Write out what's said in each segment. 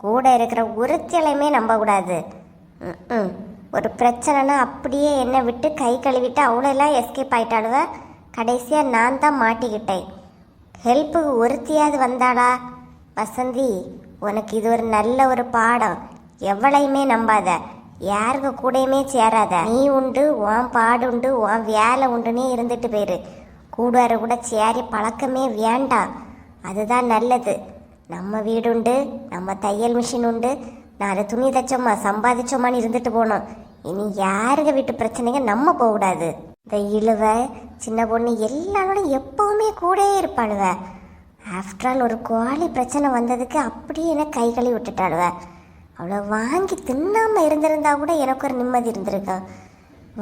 கூட இருக்கிற ஒருத்தலையுமே நம்ப கூடாது. ஒரு பிரச்சனைனா அப்படியே என்னை விட்டு கை கழுவிட்டு அவ்வளோலாம் எஸ்கேப் ஆயிட்டாளுவ. கடைசியாக நான் தான் மாட்டிக்கிட்டேன். ஹெல்ப்புக்கு ஒருத்தியாவது வந்தாளா? வசந்தி, உனக்கு இது ஒரு நல்ல ஒரு பாடம். எவ்வளையுமே நம்பாத, யாருக்கு கூடயுமே சேராத. நீ உண்டு, உன் பாடு உண்டு, உன் வேலை உண்டுன்னே இருந்துட்டு போயிரு. கூடார கூட சேரி பழக்கமே வேண்டாம். அதுதான் நல்லது. நம்ம வீடு உண்டு, நம்ம தையல் மிஷின் உண்டு, நாலு துணி தைச்சோமா சம்பாதிச்சோமான்னு இருந்துட்டு போனோம். இனி யாருங்க வீட்டு பிரச்சனைங்க நம்ம போகக்கூடாது. இந்த இழுவ சின்ன பொண்ணு எல்லாரோடும் எப்பவுமே கூடயே இருப்பாளுவ. ஆஃப்டர் ஆல் ஒரு கோழி பிரச்சனை வந்ததுக்கு அப்படியே என்ன கை கழுவி விட்டுட்டாளுவ. அவ்வளோ வாங்கி தின்னாமல் இருந்திருந்தா கூட எனக்கு ஒரு நிம்மதி இருந்திருக்கும்.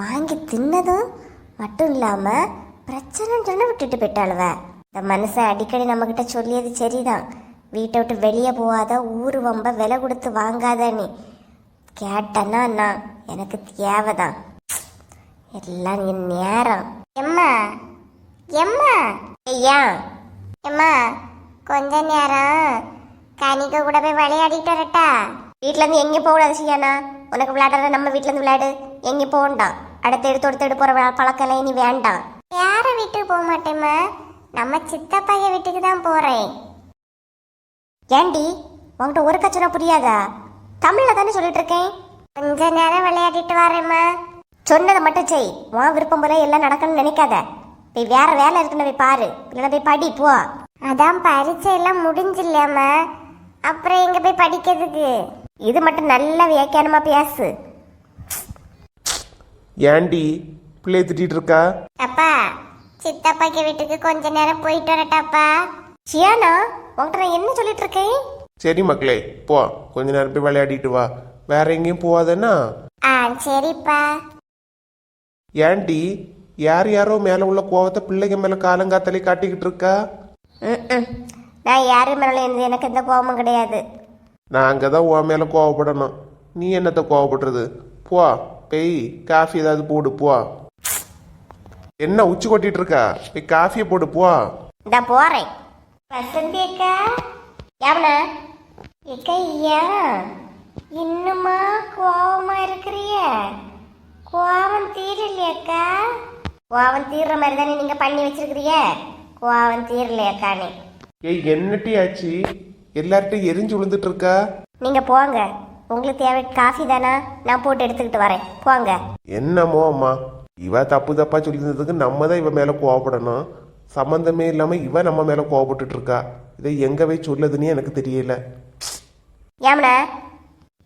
வாங்கி தின்னதும் மட்டும் இல்லாமல் பிரச்சனைன்னு சொன்ன விட்டுட்டு போயிட்டாளுவ. இந்த மனுஷன் அடிக்கடி நம்மக்கிட்ட சொல்லியது சரிதான். வீட்டை விட்டு வெளியே போகாத, ஊர் வம்ப விலை கொடுத்து வாங்காத. நீ கேட்டனா நான் எனக்கு தேவைதான். எல்லாம் என் நேரம். எம்மா எம்மா ஐயா எம்மா, கொஞ்ச நேரம் கனிக்க கூட போய் விளையாடிட்டு வரட்டா? வீட்டிலேருந்து எங்கேயும் போகக்கூடாது சியானா. உனக்கு விளையாடுற நம்ம வீட்டிலேருந்து விளையாடு, எங்கேயும் போகண்டாம். அடுத்து எடுத்து போகிற பழக்கம் இனி வேண்டாம். யார வீட்டுக்கு போக மாட்டேம்மா, நம்ம சித்தப்பைய வீட்டுக்கு தான் போகிறேன். ஏண்டி உங்கள்கிட்ட ஒரு கச்சனை புரியாதா? தமிழில் தானே சொல்லிட்டு இருக்கேன். கொஞ்ச நேரம் விளையாடிட்டு வரேம்மா. சொன்னதை மட்டும் செய். உன் விருப்பம் போல எல்லாம் நடக்கணும்னு நினைக்காத. போய் வேற வேலை இருக்குன்னு போய் பாரு, இல்லைன்னா போய் படி போ. அதான் பரீட்சை எல்லாம் முடிஞ்சில்லாம, அப்புறம் எங்க போய் படிக்கிறதுக்கு? இது மட்டும் நல்ல வியாக்கியானமா பேசு. ஏண்டி பிள்ளை திட்டிட்டு இருக்கா? அப்பா, சித்தப்பாக்கு வீட்டுக்கு கொஞ்ச நேரம் போயிட்டு வரட்டாப்பா. சியானா, உங்கள்கிட்ட நான் என்ன சொல்லிட்டு இருக்கேன்? சரி மக்களே, போ, கொஞ்ச நேரம் போய் விளையாடிட்டு வா. வேற எங்கேயும் போவாதன்னா? சரிப்பா. ஏண்டி யார் யாரோ மேல உள்ள கோவத்தை பிள்ளைங்க மேல காலங்காத்தலை காட்டிக்கிட்டு இருக்கா? நான் யாரு மேல இருந்து எனக்கு எந்த கோபமும் கிடையாது. நான் அங்கதான் உன் மேல கோவப்படணும். நீ என்னத்த கோவப்படுறது? போ, போய் காஃபி ஏதாவது போடு. போ. என்ன உச்சி கொட்டிட்டு இருக்கா? போய் காஃபியை போடு. போ. இந்த போறேன். வசந்தி அக்கா, யாவனா அக்கா, ஏன் இன்னுமா கோவமா இருக்கிறிய? கோவம் தீரலையக்கா? கோவம் தீர்ற மாதிரி தானே நீங்க பண்ணி வச்சிருக்கிறீங்க. கோவம் தீரலையக்கா? நீ ஏய், என்னட்டி ஆச்சு? எல்லார்ட்டும் எரிஞ்சு விழுந்துட்டு இருக்கா? நீங்க போங்க, உங்களுக்கு தேவை காஃபி தானா? நான் போட்டு எடுத்துக்கிட்டு வரேன், போங்க. என்னமோ அம்மா, இவ தப்பு தப்பா சொல்லியிருந்ததுக்கு நம்ம தான் இவ மேல கோவப்படணும். சம்பந்தமே இல்லாம இவ நம்ம மேல கோவப்பட்டு இருக்கா. இதை எங்க போய் சொல்லுதுன்னு எனக்கு தெரியல. ஏமனா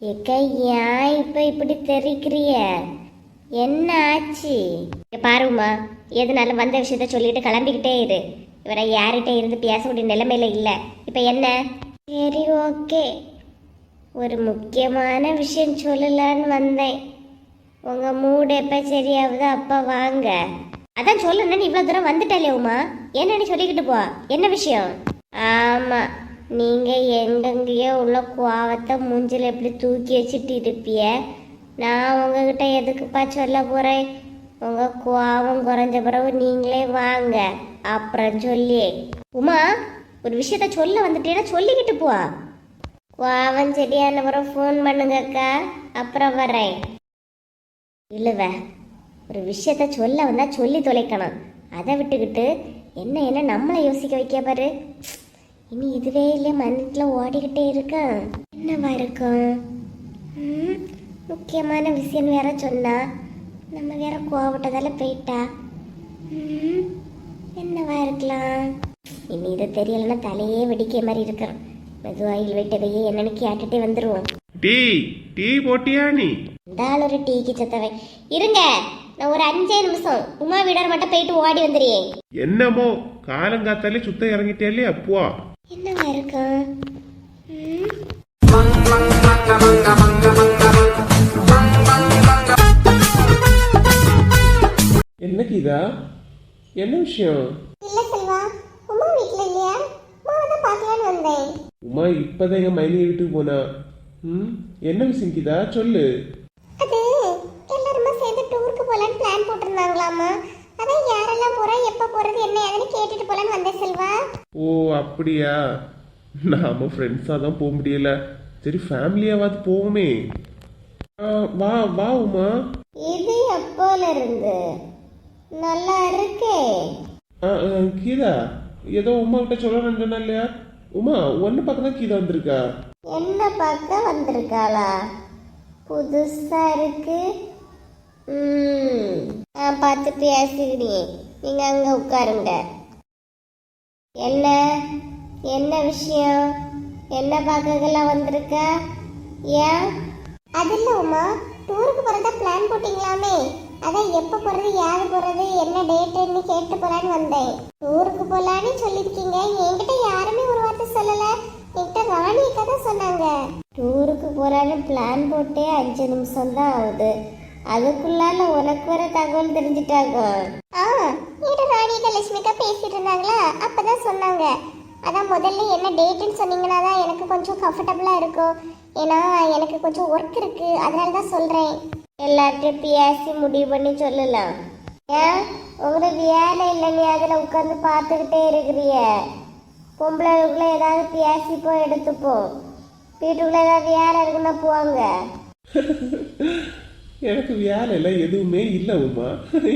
ஏக்கா, ஏன் இப்ப இப்படி தெரிக்கிறிய? என்ன ஆச்சு? பாருமா, எதுனால வந்த விஷயத்த சொல்லிட்டு கிளம்பிக்கிட்டே இரு. இவரை யார்கிட்ட இருந்து பேசக்கூடிய நிலைமையில இல்லை. இப்போ என்ன? சரி, ஓகே. ஒரு முக்கியமான விஷயம் சொல்லலான்னு வந்தேன். உங்கள் மூடு எப்போ சரியாகுதோ அப்போ வாங்க. அதான் சொல்லணும்னு இவ்வளோ தூரம் வந்துட்டாலே உமா, என்னன்னு சொல்லிக்கிட்டு போ. என்ன விஷயம்? ஆமாம், நீங்கள் எங்கெங்கேயோ உள்ள கோவத்தை மூஞ்சில் எப்படி தூக்கி வச்சுட்டு இருப்பிய. நான் உங்ககிட்ட எதுக்குப்பா சொல்ல போகிறேன்? உங்கள் கோவம் குறைஞ்ச பிறகு நீங்களே வாங்க, அப்புறம் சொல்லி. உமா, ஒரு விஷயத்த சொல்ல வந்துட்டேன்னா சொல்லிக்கிட்டு போ. கோவம் சரியான பிறகு ஃபோன் பண்ணுங்கக்கா, அப்புறம் வரேன். இல்லைவ, ஒரு விஷயத்த சொல்ல வந்தால் சொல்லி தொலைக்கணும். அதை விட்டுக்கிட்டு என்ன நம்மளை யோசிக்க வைக்க பாரு. இனி இதுவே இல்லையே மனத்தில் ஓடிக்கிட்டே இருக்கேன். என்னவா இருக்கும்? முக்கியமான விஷயம் வேற சொன்னா, நம்ம வேற கோவப்பட்டதால போயிட்டா. என்னவா இருக்கலாம்? இனி இது தெரியலன்னா தலையே வெடிக்க மாதிரி இருக்கிறோம். மெதுவாயில் வீட்டை போய் என்னன்னு கேட்டுட்டே வந்துருவோம். டீ போட்டியா? நீ இந்த ஆள் ஒரு டீக்கு சத்தவை. இருங்க, நான் ஒரு 5 நிமிஷம் உமா வீடர் மட்டும் போயிட்டு ஓடி வந்துடுறேன். என்னமோ காலங்காத்தாலே சுத்த இறங்கிட்டே அப்போ. என்னவா இருக்கும்? என்ன கீதா, என்ன விஷயம்? இல்ல செல்வா, உமா வீட்ல இல்லையா? உமாவை தான் பார்க்கலான்னு வந்தேன். உமா இப்பதான் எங்க மைனிய வீட்டுக்கு போனா. என்ன விஷயம் கீதா, சொல்லு. அது எல்லாருமே சேர்ந்து டூருக்கு போலான்னு பிளான் போட்டிருந்தாங்களாமா. அதான் யாரெல்லாம் போறா, எப்ப போறது, என்ன ஏதுன்னு கேட்டுட்டு போலான்னு வந்தேன் செல்வா. ஓ அப்படியா? நாம ஃப்ரெண்ட்ஸாக தான் போக முடியல. சரி ஃபேமிலியாவது போவோமே. வா வா உமா. இது எப்போல இருந்து நல்லா இருக்கே. கீதா ஏதோ உமா கிட்ட சொல்லணும்னு சொன்னா இல்லையா? உமா ஒன்னு பார்க்க தான் கீதா வந்திருக்கா. என்ன பார்க்க வந்திருக்காளா? புதுசா இருக்கு. நான் பார்த்து பேசிக்கிட்டேன். நீங்க அங்க உட்காருங்க. என்ன என்ன விஷயம்? என்ன பார்க்கலாம் வந்திருக்கா? ஏன்? அது இல்ல உமா, டூருக்கு போறதா பிளான் போட்டீங்களாமே, அதான் எப்ப போறது, யாரு போறது, என்ன டேட்னு கேட்டு போலான்னு வந்தேன். டூருக்கு போலான்னு சொல்லிருக்கீங்க, என்கிட்ட யாருமே ஒரு வார்த்தை சொல்லல. என்கிட்ட ராணி அக்கா தான் சொன்னாங்க. டூருக்கு போறான்னு பிளான் போட்டே 5 நிமிஷம் தான் ஆகுது, அதுக்குள்ளால உனக்கு வர தகவல் தெரிஞ்சுட்டாங்க. என்கிட்ட ராணி அக்கா லட்சுமி அக்கா பேசிட்டு இருந்தாங்களா, அப்பதான் சொன்னாங்க. அதான் முதல்ல என்ன டேட்டுன்னு சொன்னீங்கன்னா தான் எனக்கு கொஞ்சம் கம்ஃபர்டபுளா இருக்கும். ஏன்னா எனக்கு கொஞ்சம் ஒர்க் இருக்கு, அதனால தான் சொல்றேன். எல்லாத்தையும் பேசி முடிவு பண்ணி சொல்லலாம். ஏன் உங்களுக்கு வேலை இல்லைன்னு அதில் உட்காந்து பார்த்துக்கிட்டே இருக்கிறிய? பொம்பளைக்குள்ள ஏதாவது பேசி போய் எடுத்துப்போம். வீட்டுக்குள்ள ஏதாவது வேலை இருக்குன்னா போவாங்க. எனக்கு வேலை இல்லை, எதுவுமே இல்லை உமா.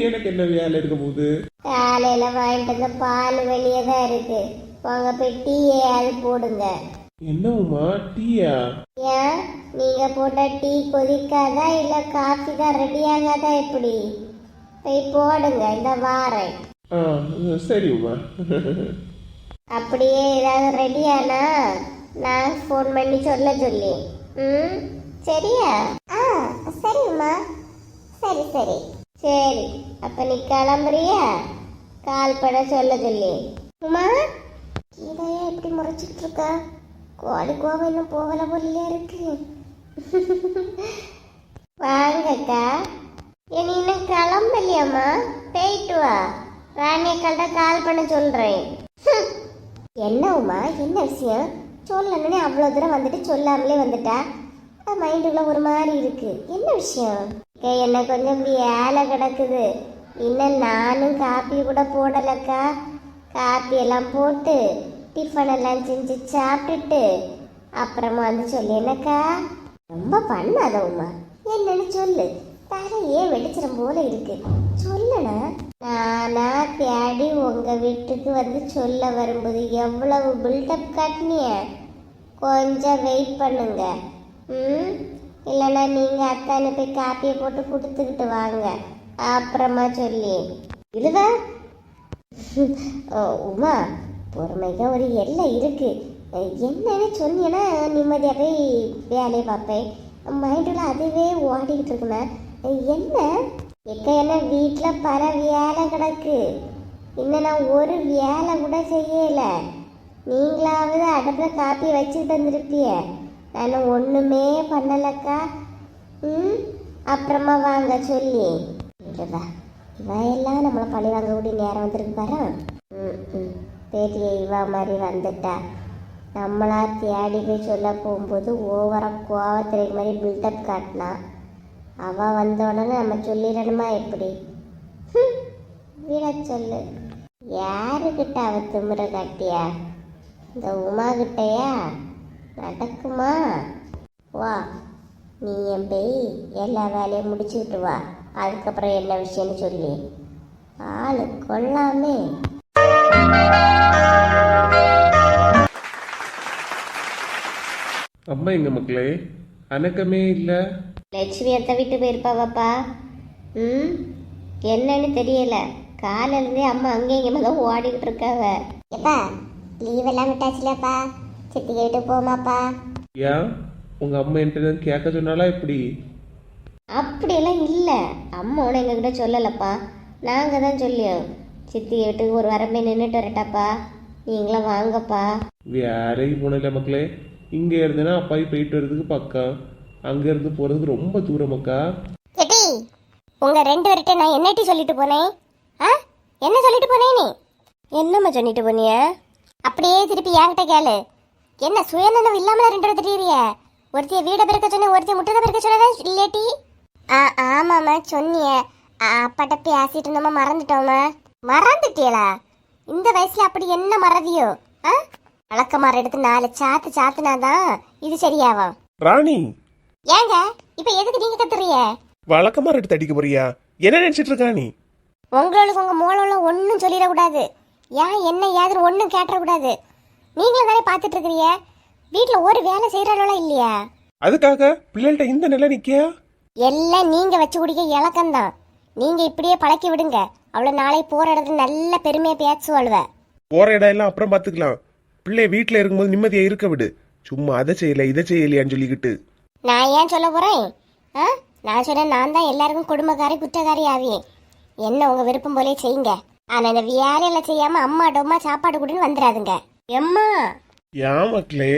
எனக்கு என்ன வேலை இருக்க போகுது? காலையில வாங்கிட்டு வந்த பால் வெளியே தான் இருக்கு, போங்க போய் டீயே அது போடுங்க. என்ன உமா டீயா? ஏன் நீங்க போட்ட டீ கொதிக்காதா இல்ல காஃபி தான் ரெடி ஆகாதா? எப்படி? போய் போடுங்க, இந்த வாரேன். சரி உமா. அப்படியே ஏதாவது ரெடியானா நான் ஃபோன் பண்ணி சொல்ல சொல்லி. சரியா? சரி உமா. சரி சரி சரி, அப்ப நீ கிளம்புறியா? கால் பண்ண சொல்ல சொல்லி. உமா இதையா இப்படி முறைச்சிட்டு இருக்கா? கோழி கோவம் இன்னும் போகல போலியா இருக்கு. வாங்கக்கா. நீ இன்னும் கிளம்பலையாம்மா? போயிட்டு வா, ராணியக்கால்ட்ட கால் பண்ண சொல்றேன். என்ன உமா, என்ன விஷயம்? சொல்லணுன்னே அவ்வளோ தூரம் வந்துட்டு சொல்லாமலே வந்துட்டா. மைண்டுக்குள்ள ஒரு மாதிரி இருக்கு. என்ன விஷயம்? என்ன கொஞ்சம் வேலை கிடக்குது. இன்னும் நானும் காப்பி கூட போடலக்கா. காப்பி எல்லாம் போட்டு டிஃபன் எல்லாம் செஞ்சு சாப்பிட்டுட்டு அப்புறமா வந்து சொல்லு. என்னக்கா ரொம்ப பண்ணாத உமா, என்னன்னு சொல்லு. தலையே வெடிச்சிடும் போல இருக்கு. சொல்லணா நானா தேடி உங்க வீட்டுக்கு வந்து சொல்ல வரும்போது எவ்வளவு பில்டப் காட்டினிய. கொஞ்சம் வெயிட் பண்ணுங்க. இல்லைன்னா நீங்க அத்தானு போய் காப்பியை போட்டு கொடுத்துக்கிட்டு வாங்க, அப்புறமா சொல்லி. இதுவா உமா, பொறுமைக்கு ஒரு எல்லை இருக்கு. என்னன்னு சொன்னீங்கன்னா நிம்மதியாக போய் வேலையை பார்ப்பேன். மைண்டில் அதுவே ஓடிக்கிட்டு இருக்குண்ணா. என்ன என்ன வீட்டில் பல வேலை கிடக்கு, இன்னும் நான் ஒரு வேலை கூட செய்யலை. நீங்களாவது அடுப்பில் காப்பி வச்சுக்கிட்டு வந்துருப்பிய, நான் ஒன்றுமே பண்ணலக்கா. அப்புறமா வாங்க சொல்லி. இல்லைவா இவையெல்லாம் நம்மளை பழி வாங்கக்கூடிய நேரம் வந்துருக்கு பாரு. பெரிய இவா மாதிரி வந்துட்டா. நம்மளா தேடி போய் சொல்ல போகும்போது ஓவராக கோவத்திற்கு மாதிரி பில்டப் காட்டினா, அவள் வந்த உடனே நம்ம சொல்லிடணுமா எப்படி? விட சொல்லு. யாருக்கிட்ட அவ திமிர காட்டியா? இந்த உமா கிட்டையா? நடக்குமா? வா, நீ என் போய் எல்லா வேலையும் முடிச்சுக்கிட்டு வா, அதுக்கப்புறம் என்ன விஷயம்னு சொல்லி. ஆளு கொள்ளாமே. அம்மா எங்க மக்களே? அணக்கமே இல்லை. லட்சுமி அத்தை விட்டு போயிருப்பாவாப்பா. என்னன்னு தெரியல, காலிலேருந்தே அம்மா அங்கே இங்கே தான் ஓடிக்கிட்டு இருக்காவ. எப்பா லீவ் எல்லாம் விட்டாச்சுலப்பா, சித்தி கேட்டு போமாப்பா. ஏன் உங்க அம்மா என்கிட்ட கேட்க சொன்னாலா எப்படி? அப்படியெல்லாம் இல்லை, அம்மா உன எங்ககிட்ட சொல்லலப்பா, நாங்கள் தான் சொல்லியோம். சித்தி வீட்டுக்கு ஒரு வாரமே நின்றுட்டு வரட்டாப்பா, நீங்களும் வாங்கப்பா. வேறைக்கு போனல மக்களே, இங்கே இருந்தேன்னா அப்பாவி போயிட்டு வர்றதுக்கு பக்கம், அங்க இருந்து போறதுக்கு ரொம்ப தூரம் அக்கா. சித்தி உங்க 2 பேர்கிட்ட நான் என்னட்டி சொல்லிட்டு போனேன்? என்ன சொல்லிட்டு போனேன் நீ? என்னம்மா சொல்லிட்டு போனிய? அப்படியே திருப்பி என்கிட்ட கேளு. என்ன சுயநலம் இல்லாமல 2 பேர் திடீரிய? ஒருத்திய வீட பெருக்க சொன்ன, ஒருத்திய முட்டை பெருக்க சொன்னா இல்லேட்டி? ஆமாம்மா சொன்னிய. அப்பாட்ட பேசிட்டு இருந்தோமா, மறந்துட்டோமா? மறந்துட்டியலா? இந்த வயசுல அப்படி என்ன மறதியோ? வழக்கமாற எடுத்து 4 சாத்து சாத்துனாதான் இது சரியாகும். ராணி, ஏங்க இப்ப எதுக்கு நீங்க கத்துறீங்க? வழக்கமா எடுத்து அடிக்க போறியா? என்ன நினைச்சிட்டு இருக்கா நீ? உங்களுக்கு உங்க மூளை ஒன்னும் சொல்லிடக்கூடாது. ஏன் என்ன ஏதுன்னு ஒன்னும் கேட்டக்கூடாது. நீங்களும் தானே பாத்துட்டு இருக்கிறீங்க. வீட்டுல ஒரு வேலை செய்யறாளோ இல்லையா? அதுக்காக பிள்ளைகிட்ட இந்த நிலை நிக்கியா? எல்லாம் நீங்க வச்சு குடிக்க இலக்கம்தான். நீங்க இப்படியே பழக்கி விடுங்க. அவளை நாளை போற இடத்துல நல்ல பெருமையா பேசுவாளுவ. போற இடம் எல்லாம் அப்புறம் பாத்துக்கலாம். பிள்ளை வீட்டுல இருக்கும்போது நிம்மதியா இருக்க விடு. சும்மா அதை செய்யல இதை செய்யலையான்னு சொல்லிக்கிட்டு. நான் ஏன் சொல்ல போறேன்? நான் சொன்னேன், நான் தான் எல்லாருக்கும் குடும்பக்காரி குற்றக்காரி ஆவியேன். என்ன உங்க விருப்பம் போலே செய்யுங்க. ஆனா இந்த வேலையில செய்யாம அம்மா டொம்மா சாப்பாடு கூடன்னு வந்துடாதுங்க. எம்மா ஏன் மக்களே,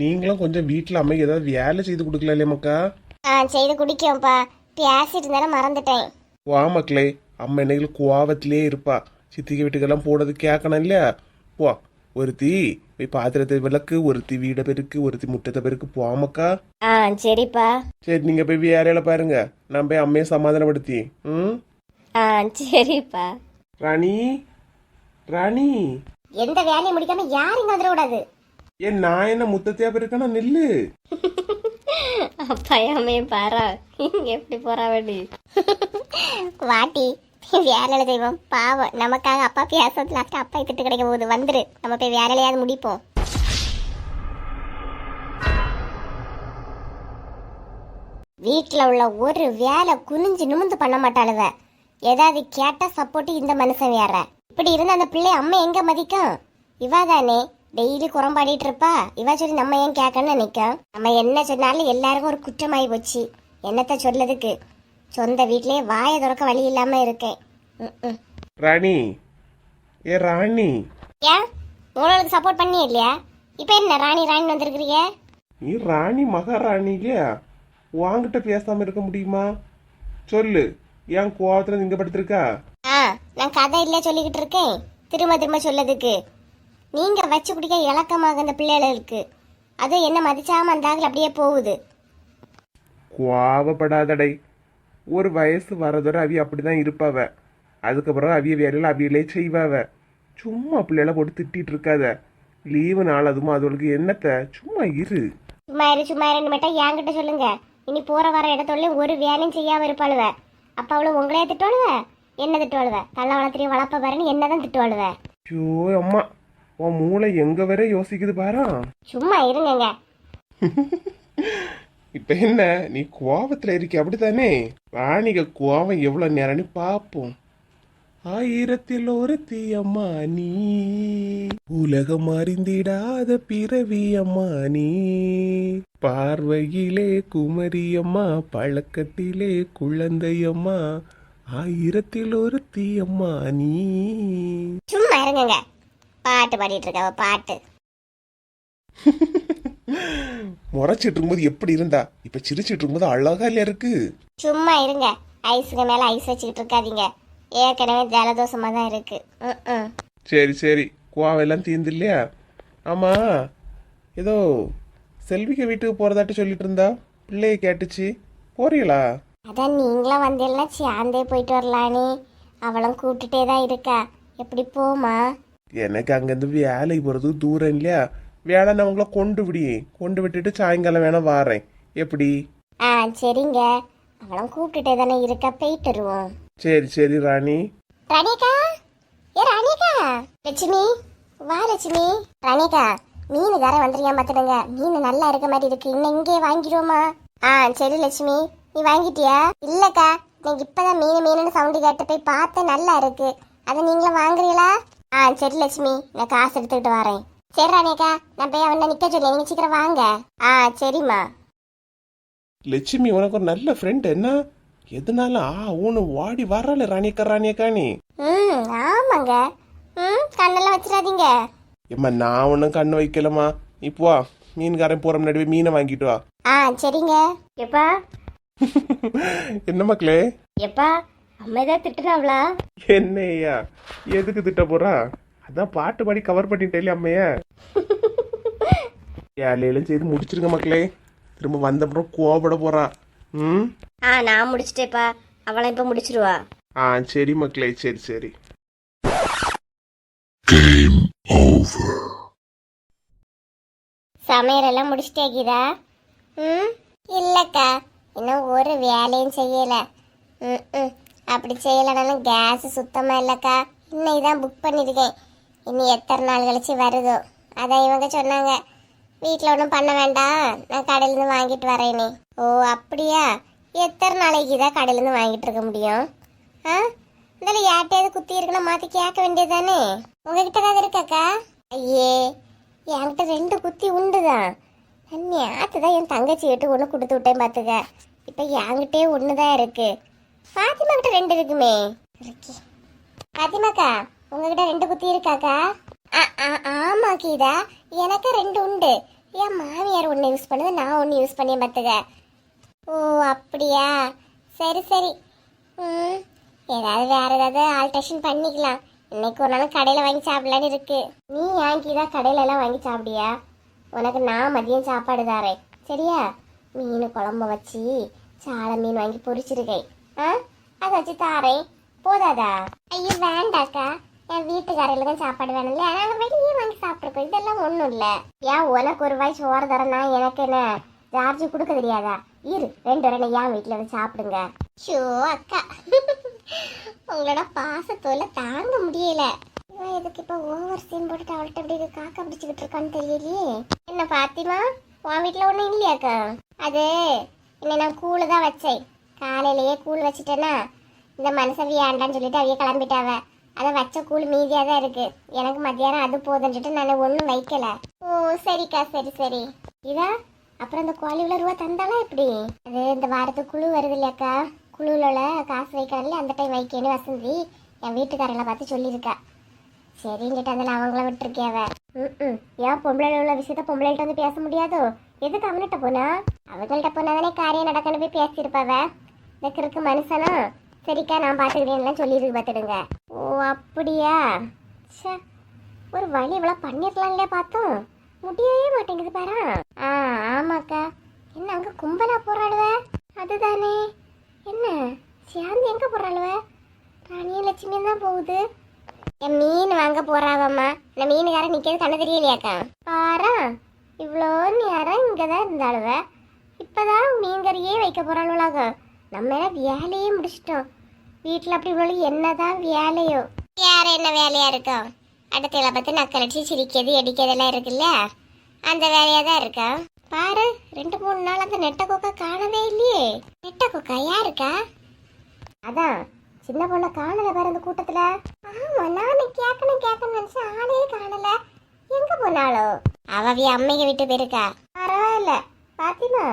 நீங்களும் கொஞ்சம் வீட்டுல அம்மைக்கு ஏதாவது வேலை செய்து கொடுக்கல இல்லையா மக்கா? செய்து குடிக்கோம்ப்பா. பேசிட்டு இருந்தாலும் மறந்துட்டேன். வா மக்களே, அம்மா என்னைக்கு கோவத்திலே இருப்பா. சித்திக்கு வீட்டுக்கெல்லாம் போனது கேட்கணும் இல்லையா? வா, ஒருத்தி போய் பாத்திரத்தை விளக்கு, ஒருத்தி வீடை பெருக்கு, ஒருத்தி முட்டத்தை பெருக்கு. போமக்கா. சரிப்பா. சரி, நீங்க போய் வேலையில பாருங்க. நான் போய் அம்மையை சமாதானப்படுத்தி. சரிப்பா. ராணி, ராணி, எந்த வேலையை முடிக்காம யாரும் வந்துட கூடாது. ஏன் நான் என்ன முத்தத்தையா பெருக்கணும்? நில்லு. அப்பயாமே பாரா எப்படி போறா வேண்டி வாட்டி வேலையில செய்வோம். பாவம், நமக்காக அப்பா பேசுறது லாஸ்ட் அப்பா திட்டு கிடைக்க போகுது. வந்துரு, நம்ம போய் வேலையாவது முடிப்போம். வீட்டுல உள்ள ஒரு வேலை குனிஞ்சு நிமிந்து பண்ண மாட்டாளுவ. ஏதாவது கேட்டா சப்போர்ட் இந்த மனுஷன் வேற. இப்படி இருந்த அந்த பிள்ளை அம்மா எங்க மதிக்கும்? இவா தானே டெய்லி குறம்பாடிட்டு இருப்பா. இவ சொல்லி நம்ம ஏன் கேட்கணும்னு நினைக்கும். நம்ம என்ன சொன்னாலும் எல்லாருக்கும் ஒரு குற்றமாயி போச்சு. என்னத்த சொல்லதுக்கு? சொந்த வீட்லயே வாயை திறக்க வழி இல்லாம இருக்கேன். ராணி, ஏ ராணி, ஏன் உங்களுக்கு சப்போர்ட் பண்ணி இல்லையா? இப்ப என்ன ராணி ராணி வந்திருக்கிறீங்க? நீ ராணி மகாராணி இல்லையா? வாங்கிட்ட பேசாம இருக்க முடியுமா? சொல்லு, ஏன் கோவத்துல நீங்க படுத்திருக்கா? நான் கதை இல்ல சொல்லிக்கிட்டு இருக்கேன். திரும்ப திரும்ப சொல்லதுக்கு நீங்க வச்சு குடிக்க இலக்கமாக அந்த பிள்ளைகளுக்கு அது என்ன மதிச்சாம அந்தாங்கள் அப்படியே போகுது. கோவப்படாதடை. ஒரு வயசு வரதோட அவிய அப்படிதான் இருப்பாவ. அதுக்கப்புறம் அவிய வேலையில அவியலே செய்வாவ. சும்மா பிள்ளைல போட்டு திட்டிட்டு இருக்காத. லீவு நாள் அதுமா அதுகளுக்கு என்னத்த? சும்மா இரு. சும்மா இரு மட்டும் என்கிட்ட சொல்லுங்க. இனி போற வர இடத்தோட ஒரு வேலையும் செய்யாம இருப்பாளுவ. அப்ப அவளை உங்களையே திட்டுவாளுவ, என்ன திட்டுவாளுவ? தள்ளவளத்திரியும் வளர்ப்ப பாருன்னு என்னதான் திட்டுவாளுவ. ஐயோ அம்மா, உன் மூளை எங்க வரை யோசிக்குது பாரா. சும்மா இருங்க. இப்ப என்ன, நீ கோவத்துல இருக்க அப்படித்தானே? ராணிக கோவம் எவ்வளவு நேரம்னு பாப்போம். 1000 ஒரு தீயம்மா நீ, உலகம் அறிந்திடாத பிறவியம்மா நீ, பார்வையிலே குமரியம்மா, பழக்கத்திலே குழந்தையம்மா, 1000 ஒரு தீயம்மா நீ. சும்மா இருங்க. பாட்டு பாடிட்டு இருக்க பாட்டு. முறைச்சிட்டு இருக்கும்போது எப்படி இருந்தா, இப்ப சிரிச்சிட்டு இருக்கும்போது அழகா இல்லையா இருக்கு? சும்மா இருங்க. ஐஸுக்கு மேல ஐஸ் வச்சுக்கிட்டு இருக்காதீங்க. ஏற்கனவே ஜலதோஷமா தான் இருக்கு. சரி சரி, கோவெல்லாம் தீர்ந்து இல்லையா? ஆமா, ஏதோ செல்விக்க வீட்டுக்கு போறதாட்டு சொல்லிட்டு இருந்தா, பிள்ளைய கேட்டுச்சு. போறீங்களா? அதான் நீங்களும் வந்தீங்கன்னா சேர்ந்தே போயிட்டு வரலானே. அவளும் கூப்பிட்டுட்டே தான் இருக்கா. எப்படி போமா? எனக்கு அங்கேருந்து வேலைக்கு போறது தூரம் இல்லையா? வேலை நான் உங்களை கொண்டு விட்டுட்டு சாயங்காலம் வேணா வாரேன். எப்படி? சரிங்க. அவளும் கூப்பிட்டுட்டே தானே இருக்கா, போயிட்டு வருவோம். சரி சரி ராணி. ராணிகா, ஏ ராணிகா. லட்சுமி, வா லட்சுமி. ராணிகா, மீன் வேற வந்துருக்கா பார்த்துடுங்க. மீன் நல்லா இருக்க மாதிரி இருக்கு. இன்னும் இங்கே வாங்கிடுவோமா? சரி லட்சுமி, நீ வாங்கிட்டியா? இல்லக்கா, நீங்க இப்பதான் மீன் சவுண்டு கேட்டு போய் பார்த்தேன். நல்லா இருக்கு. அதை நீங்களும் வாங்குறீங்களா? சரி லட்சுமி, நான் காசு எடுத்துக்கிட்டு வரேன். சரி ராணிகா, நான் போய் அவனை நிக்க சொல்லி நீங்க சீக்கிரம் வாங்க. சரிம்மா. லட்சுமி உனக்கு ஒரு நல்ல ஃப்ரெண்ட். என்ன எதுனாலும் ஊனு வாடி வர்றாள் ராணியக்கா நீ. ஆமாங்க. கண்ணெல்லாம் வச்சிடாதீங்க. ஏம்மா, நான் ஒன்றும் கண்ணு வைக்கலம்மா. இப்போ வா, மீன்காரன் போற முன்னாடி போய் மீனை வாங்கிட்டு வா. சரிங்க. எப்பா என்ன மக்களே? எப்பா அம்மா ஏதாவது திட்டுறாவளா? என்னையா, எதுக்கு திட்ட போறா? அதான் பாட்டு பாடி கவர் பண்ணிட்டே அம்மைய. வேலையிலும் செய்து முடிச்சிருங்க மக்களே. திரும்ப வந்தப்புறம் கோபப்பட போறா. நான் முடிச்சிட்டேப்பா. அவளை இப்ப முடிச்சிருவா. சரி மக்களே, சரி சரி. சமையலெல்லாம் முடிச்சிட்டே கீதா? ம், இல்லைக்கா, இன்னும் ஒரு வேலையும் செய்யலை. ம், அப்படி செய்யலைனாலும் கேஸ் சுத்தமாக இல்லைக்கா. இன்னைக்கு தான் புக் பண்ணியிருக்கேன். இன்னும் எத்தனை நாள் கழிச்சு வருதோ. அதான் இவங்க சொன்னாங்க, வீட்டில் ஒன்றும் பண்ண வேண்டாம், நான் கடையிலேருந்து வாங்கிட்டு வரேனே. ஓ அப்படியா? எத்தனை நாளைக்கு தான் கடையிலேருந்து வாங்கிட்டு இருக்க முடியும்? ஆ, இருந்தாலும் யார்கிட்டயாவது குத்தி இருக்குன்னா மாற்றி கேட்க வேண்டியதானே. உங்ககிட்ட ஏதாவது இருக்காக்கா? ஐயே, என்கிட்ட 2 குத்தி உண்டுதான். நேற்று தான் என் தங்கச்சி விட்டு ஒன்று கொடுத்து விட்டேன் பார்த்துக்க. இப்போ என்கிட்டே ஒன்று தான் இருக்கு. பாத்திமா கிட்ட 2 இருக்குமே. இருக்கே பாத்திமாக்கா, உங்ககிட்ட 2 குத்தி இருக்காக்கா? ஆமா கீதா, எனக்கு 2 உண்டு. என் மாமியார் ஒன்று யூஸ் பண்ணுது, நான் ஒன்று யூஸ் பண்ணி பார்த்துக்க. ஓ அப்படியா? சரி சரி. ம், ஏதாவது வேற ஏதாவது ஆல்ட்ரேஷன் பண்ணிக்கலாம். இன்னைக்கு ஒரு நாள் கடையில் வாங்கி சாப்பிடலான்னு இருக்கு. நீ ஏன் கீதா கடையில எல்லாம் வாங்கி சாப்பிடியா? உனக்கு நான் மதியம் சாப்பாடு தாரேன் சரியா? மீன் குழம்பு வச்சு சாலை மீன் வாங்கி பொரிச்சிருக்கேன். ஆ, அதை வச்சு தாரேன். போதாதா? ஐயோ வேண்டாக்கா, என் வீட்டுக்காரையில தான் சாப்பாடு வேணும்ல, நாங்கள் வெளியே வாங்கி சாப்பிட்ருக்கோம். இதெல்லாம் ஒன்றும் இல்லை. ஏன் உனக்கு ஒரு வாய் சோறு தரேன்னா எனக்கு என்ன சார்ஜ் கொடுக்க தெரியாதா? இரு 2 ரெண்டு என் வீட்டில் வந்து சாப்பிடுங்க. ஷோ அக்கா, உங்களோட பாசத்தோல தாங்க முடியல. இவன் எதுக்கு இப்போ ஓவர் சீன் போட்டுட்டு அவள்கிட்ட அப்படி காக்கா பிடிச்சிக்கிட்டு இருக்கான்னு தெரியலையே. என்ன பாத்திமா, உன் வீட்டில் ஒன்றும் இல்லையாக்கா? அது இன்னை நான் கூழு தான் வச்சேன். காலையிலேயே கூழ் வச்சுட்டேன்னா இந்த மனுஷவி ஏண்டான்னு சொல்லிட்டு அவைய கிளம்பிட்டாவ. அதை வச்ச கூழ் மீதியாக தான் இருக்கு. எனக்கு மத்தியானம் அது போதுன்ட்டு நான் ஒன்றும் வைக்கல. ஓ சரிக்கா, சரி சரி. இதா அப்புறம் இந்த கோழி உள்ள ரூபா தந்தாலும் எப்படி? அது இந்த வாரத்துக்கு குழு வருது இல்லையாக்கா, குழுவில் காசு வைக்கிறாங்களே, அந்த டைம் வைக்கணும் வசந்தி என் வீட்டுக்காரெல்லாம் பார்த்து சொல்லியிருக்கா. சரின்னுட்டு அதில் அவங்கள விட்டுருக்கேவ. ஏன் பொம்பளை உள்ள விஷயத்த பொம்பளைகிட்ட வந்து பேச முடியாதோ? எதுக்கு அவன்கிட்ட போனா? அவங்கள்ட்ட போனாதானே காரியம் நடக்கணும் போய் பேசியிருப்பாவ. இந்த கிறுக்கு மனுஷனா? சரிக்கா நான் பார்த்துக்கிட்டேன்லாம் சொல்லியிருக்கு பார்த்துடுங்க. ஓ அப்படியா? சே, ஒரு வழி இவ்வளோ பண்ணிடலாம் இல்லையா? பார்த்தோம் முடியவே மாட்டேங்குது பாரு. ஆமாக்கா. என்ன அங்கே கும்பலா போறாளுவ? அதுதானே. என்ன சாந்தி எங்க போறாளுவ? ராணியும் லட்சுமியும் தான் போகுது. என் மீன் வாங்க போறாவம்மா. இந்த மீனுக்காரன் நிற்கிறது கண்ணு தெரியலையாக்கா? பாரா, இவ்வளோ நேரம் இங்கே தான் இருந்தாளுவ. இப்போதான் மீன் கறியே வைக்க போறாளுவலாக. நம்ம வேலையே முடிச்சிட்டோம். வீட்டில் அப்படி இவ்வளோ என்னதான் வேலையோ? வேற என்ன வேலையா இருக்கோம்? அடுத்த பார்த்து நக்கலட்சி சிரிக்கிறது அடிக்கிறதெல்லாம் இருக்குல்ல, அந்த வேலையா தான் இருக்கா. பாரு 2-3 நாள் அந்த நெட்ட கொக்கா காணவே இல்லையே. நெட்ட கொக்கா யாருக்கா? அதான் சின்ன பொண்ணை காணல பாரு அந்த கூட்டத்துல. ஆமா, நானும் கேட்கணும் நினைச்சேன், ஆளே காணல. எங்க போனாலோ? அவ அம்மைய விட்டு போயிருக்கா. பரவாயில்ல பாத்திமா,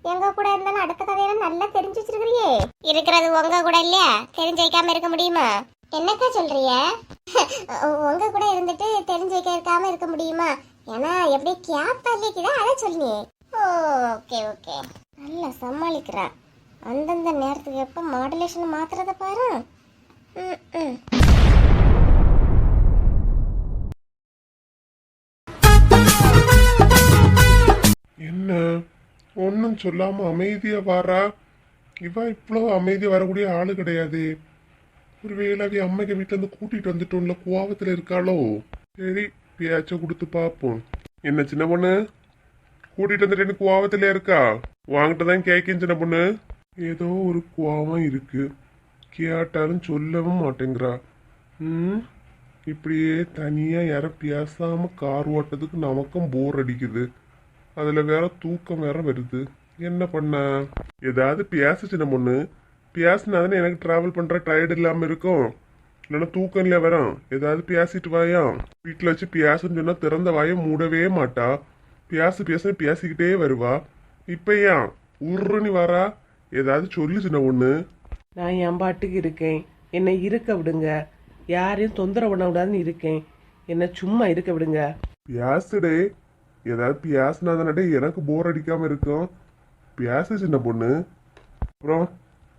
எங்க கூட இருந்தாலும் அடுத்த கதையெல்லாம் நல்லா தெரிஞ்சு வச்சிருக்கிறியே. இருக்கிறது உங்க கூட இல்லையா, தெரிஞ்சு வைக்காம இருக்க முடியுமா? என்னக்கா சொல்றிய? உங்க கூட இருந்துட்டு தெரிஞ்சு வைக்க இருக்காம இருக்க முடியுமா? ஏன்னா எப்படி கேப்பா இல்லைக்குதா, அதை சொல்லியே. ஓகே ஓகே, நல்லா சமாளிக்கிறா. அந்தந்த நேரத்துக்கு எப்ப மாடுலேஷன் மாத்துறத பாரு. என்ன ஒன்றும் சொல்லாம அமைதியா வாரா? இவ இவ்வளோ அமைதியா வரக்கூடிய ஆளு கிடையாது. ஒருவேளை அவ அம்மைக்கு வீட்டுல இருந்து கூட்டிட்டு வந்துட்டோம்ல, கோவத்துல இருக்காளோ? சரி, பேச்ச கொடுத்து பார்ப்போம். என்ன சின்ன பொண்ணு, கூட்டிட்டு வந்துட்டு கோவத்துல இருக்கா? வாங்கிட்டு தான் கேட்கும் சின்ன பொண்ணு. ஏதோ ஒரு கோவம் இருக்கு, கேட்டாலும் சொல்லவும் மாட்டேங்கிறா. இப்படியே தனியா யாரும் பேசாம கார் ஓட்டதுக்கு நமக்கும் போர் அடிக்குது. அதுல வேற தூக்கம் வேற வருது. என்ன பண்ண? ஏதாவது பேச சின்ன பொண்ணு, பேசினாதானே எனக்கு டிராவல் பண்ற டயர்டு இல்லாம இருக்கும். இல்லைன்னா தூக்கம் இல்ல வரும். ஏதாவது பேசிட்டு வாயா. வீட்டுல வச்சு பேசுன்னு சொன்னா திறந்த வாயை மூடவே மாட்டா. பேசிக்கிட்டே வருவா. இப்ப ஏன் உருன்னு வரா? ஏதாவது சொல்லு சின்ன பொண்ணு. நான் என் பாட்டுக்கு இருக்கேன், என்னை இருக்க விடுங்க. யாரையும் தொந்தரவு பண்ண விடாதுன்னு இருக்கேன், என்னை சும்மா இருக்க விடுங்க. பேசுடே, ஏதாவது பேசினாதானே எனக்கு போர் அடிக்காம இருக்கும். பேசு சின்ன பொண்ணு. அப்புறம்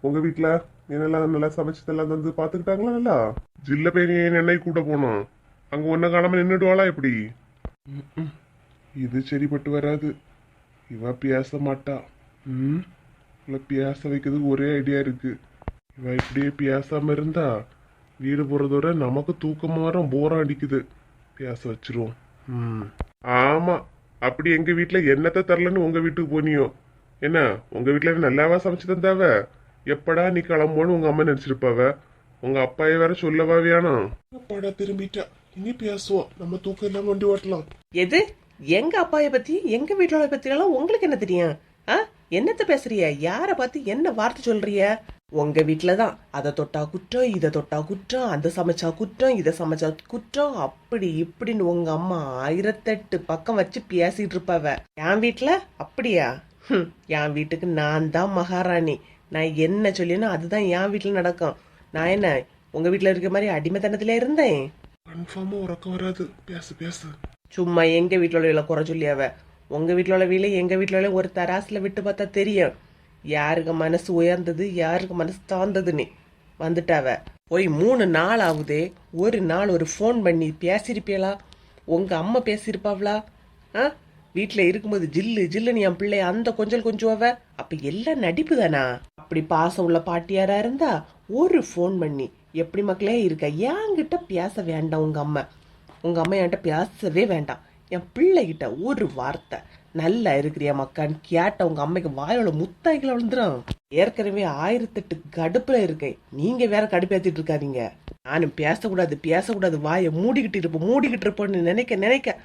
உங்க வீட்டுல என்னெல்லாம் நல்லா சமைச்சதெல்லாம் தந்து பாத்துக்கிட்டாங்களா? நல்லா ஜில்ல பையன் எண்ணெய் கூட போனோம். அங்க ஒன்ன காணாம நின்றுடுவாளா எப்படி? இது சரிப்பட்டு வராது. இவ பேச மாட்டா. இவளை பேச வைக்கிறதுக்கு ஒரே ஐடியா இருக்கு. இவ இப்படியே பேசாம இருந்தா வீடு போறதோட நமக்கு தூக்கமா வரும், போரம் அடிக்குது. பேச வச்சிருவோம். ஆமா, அப்படி எங்க வீட்டுல என்னத்த தரலன்னு உங்க வீட்டுக்கு போனியோ? என்ன உங்க வீட்டுல நல்லாவா சமைச்சு தந்தாவ? எப்படா நீ கிளம்புவோன்னு உங்க அம்மா நினைச்சிருப்பாவ. உங்க அப்பாயை வேற சொல்லவா வேணும்? அப்பாடா திரும்பிட்டா. இனி பேசுவோம், நம்ம தூக்கம் இல்லாம வண்டி ஓட்டலாம். எது? எங்க அப்பாயை பத்தி எங்க வீட்டுல பத்தி எல்லாம் உங்களுக்கு என்ன தெரியும்? என்னத்த பேசுறிய? யார பார்த்து என்ன வார்த்தை சொல்றிய? உங்க வீட்டுலதான் அதை தொட்டா குற்றம், இதை தொட்டா குற்றம், அந்த சமைச்சா குற்றம், இதை சமைச்சா குற்றம், அப்படி இப்படின்னு உங்க அம்மா 1008 பக்கம் வச்சு பேசிட்டு இருப்பாவ. என் வீட்டுல அப்படியா? என் வீட்டுக்கு நான் தான் மகாராணி. நான் என்ன சொல்லினோ அதுதான் என் வீட்டுல நடக்கும். நான் என்ன உங்க வீட்டுல இருக்க மாதிரி அடிமைத்தனத்துல இருந்தேன்? கன்ஃபார்மா உறக்கம் வராது. பேசு பேசு. சும்மா எங்க வீட்டுல உள்ள குறை சொல்லியாவ. உங்க வீட்டுல உள்ள வீல எங்க வீட்டுல உள்ள ஒரு தராசுல விட்டு பார்த்தா தெரியும் யாருக்கு மனசு உயர்ந்தது யாருக்கு மனசு தாழ்ந்ததுன்னு. வந்துட்டாவ. போய் 3 நாள் ஆகுதே, ஒரு நாள் ஒரு ஃபோன் பண்ணி பேசியிருப்பீங்களா? உங்க அம்மா பேசியிருப்பாவளா? வீட்டுல இருக்கும்போது ஜில்லு ஜில்லுன்னு என் பிள்ளை அந்த கொஞ்சுவாவ. அப்ப எல்லாம் நடிப்பு தானா? அப்படி பாசம் உள்ள பாட்டியாரா இருந்தா ஒரு ஃபோன் பண்ணி எப்படி மக்களே இருக்க, என்கிட்ட பேச வேண்டாம். உங்க அம்மா என்கிட்ட பேசவே வேண்டாம். என் பிள்ளைகிட்ட ஒரு வார்த்தை நல்லா இருக்கிறியா மக்கான்னு கேட்ட உங்க அம்மைக்கு வாயோட முத்தாய்களை விழுந்துரும். ஏற்கனவே 1008 கடுப்புல இருக்கேன், நீங்க வேற கடுப்பேத்திட்டு இருக்காதீங்க. நானும் பேசக்கூடாது வாயை மூடிக்கிட்டு இருப்போன்னு நினைக்க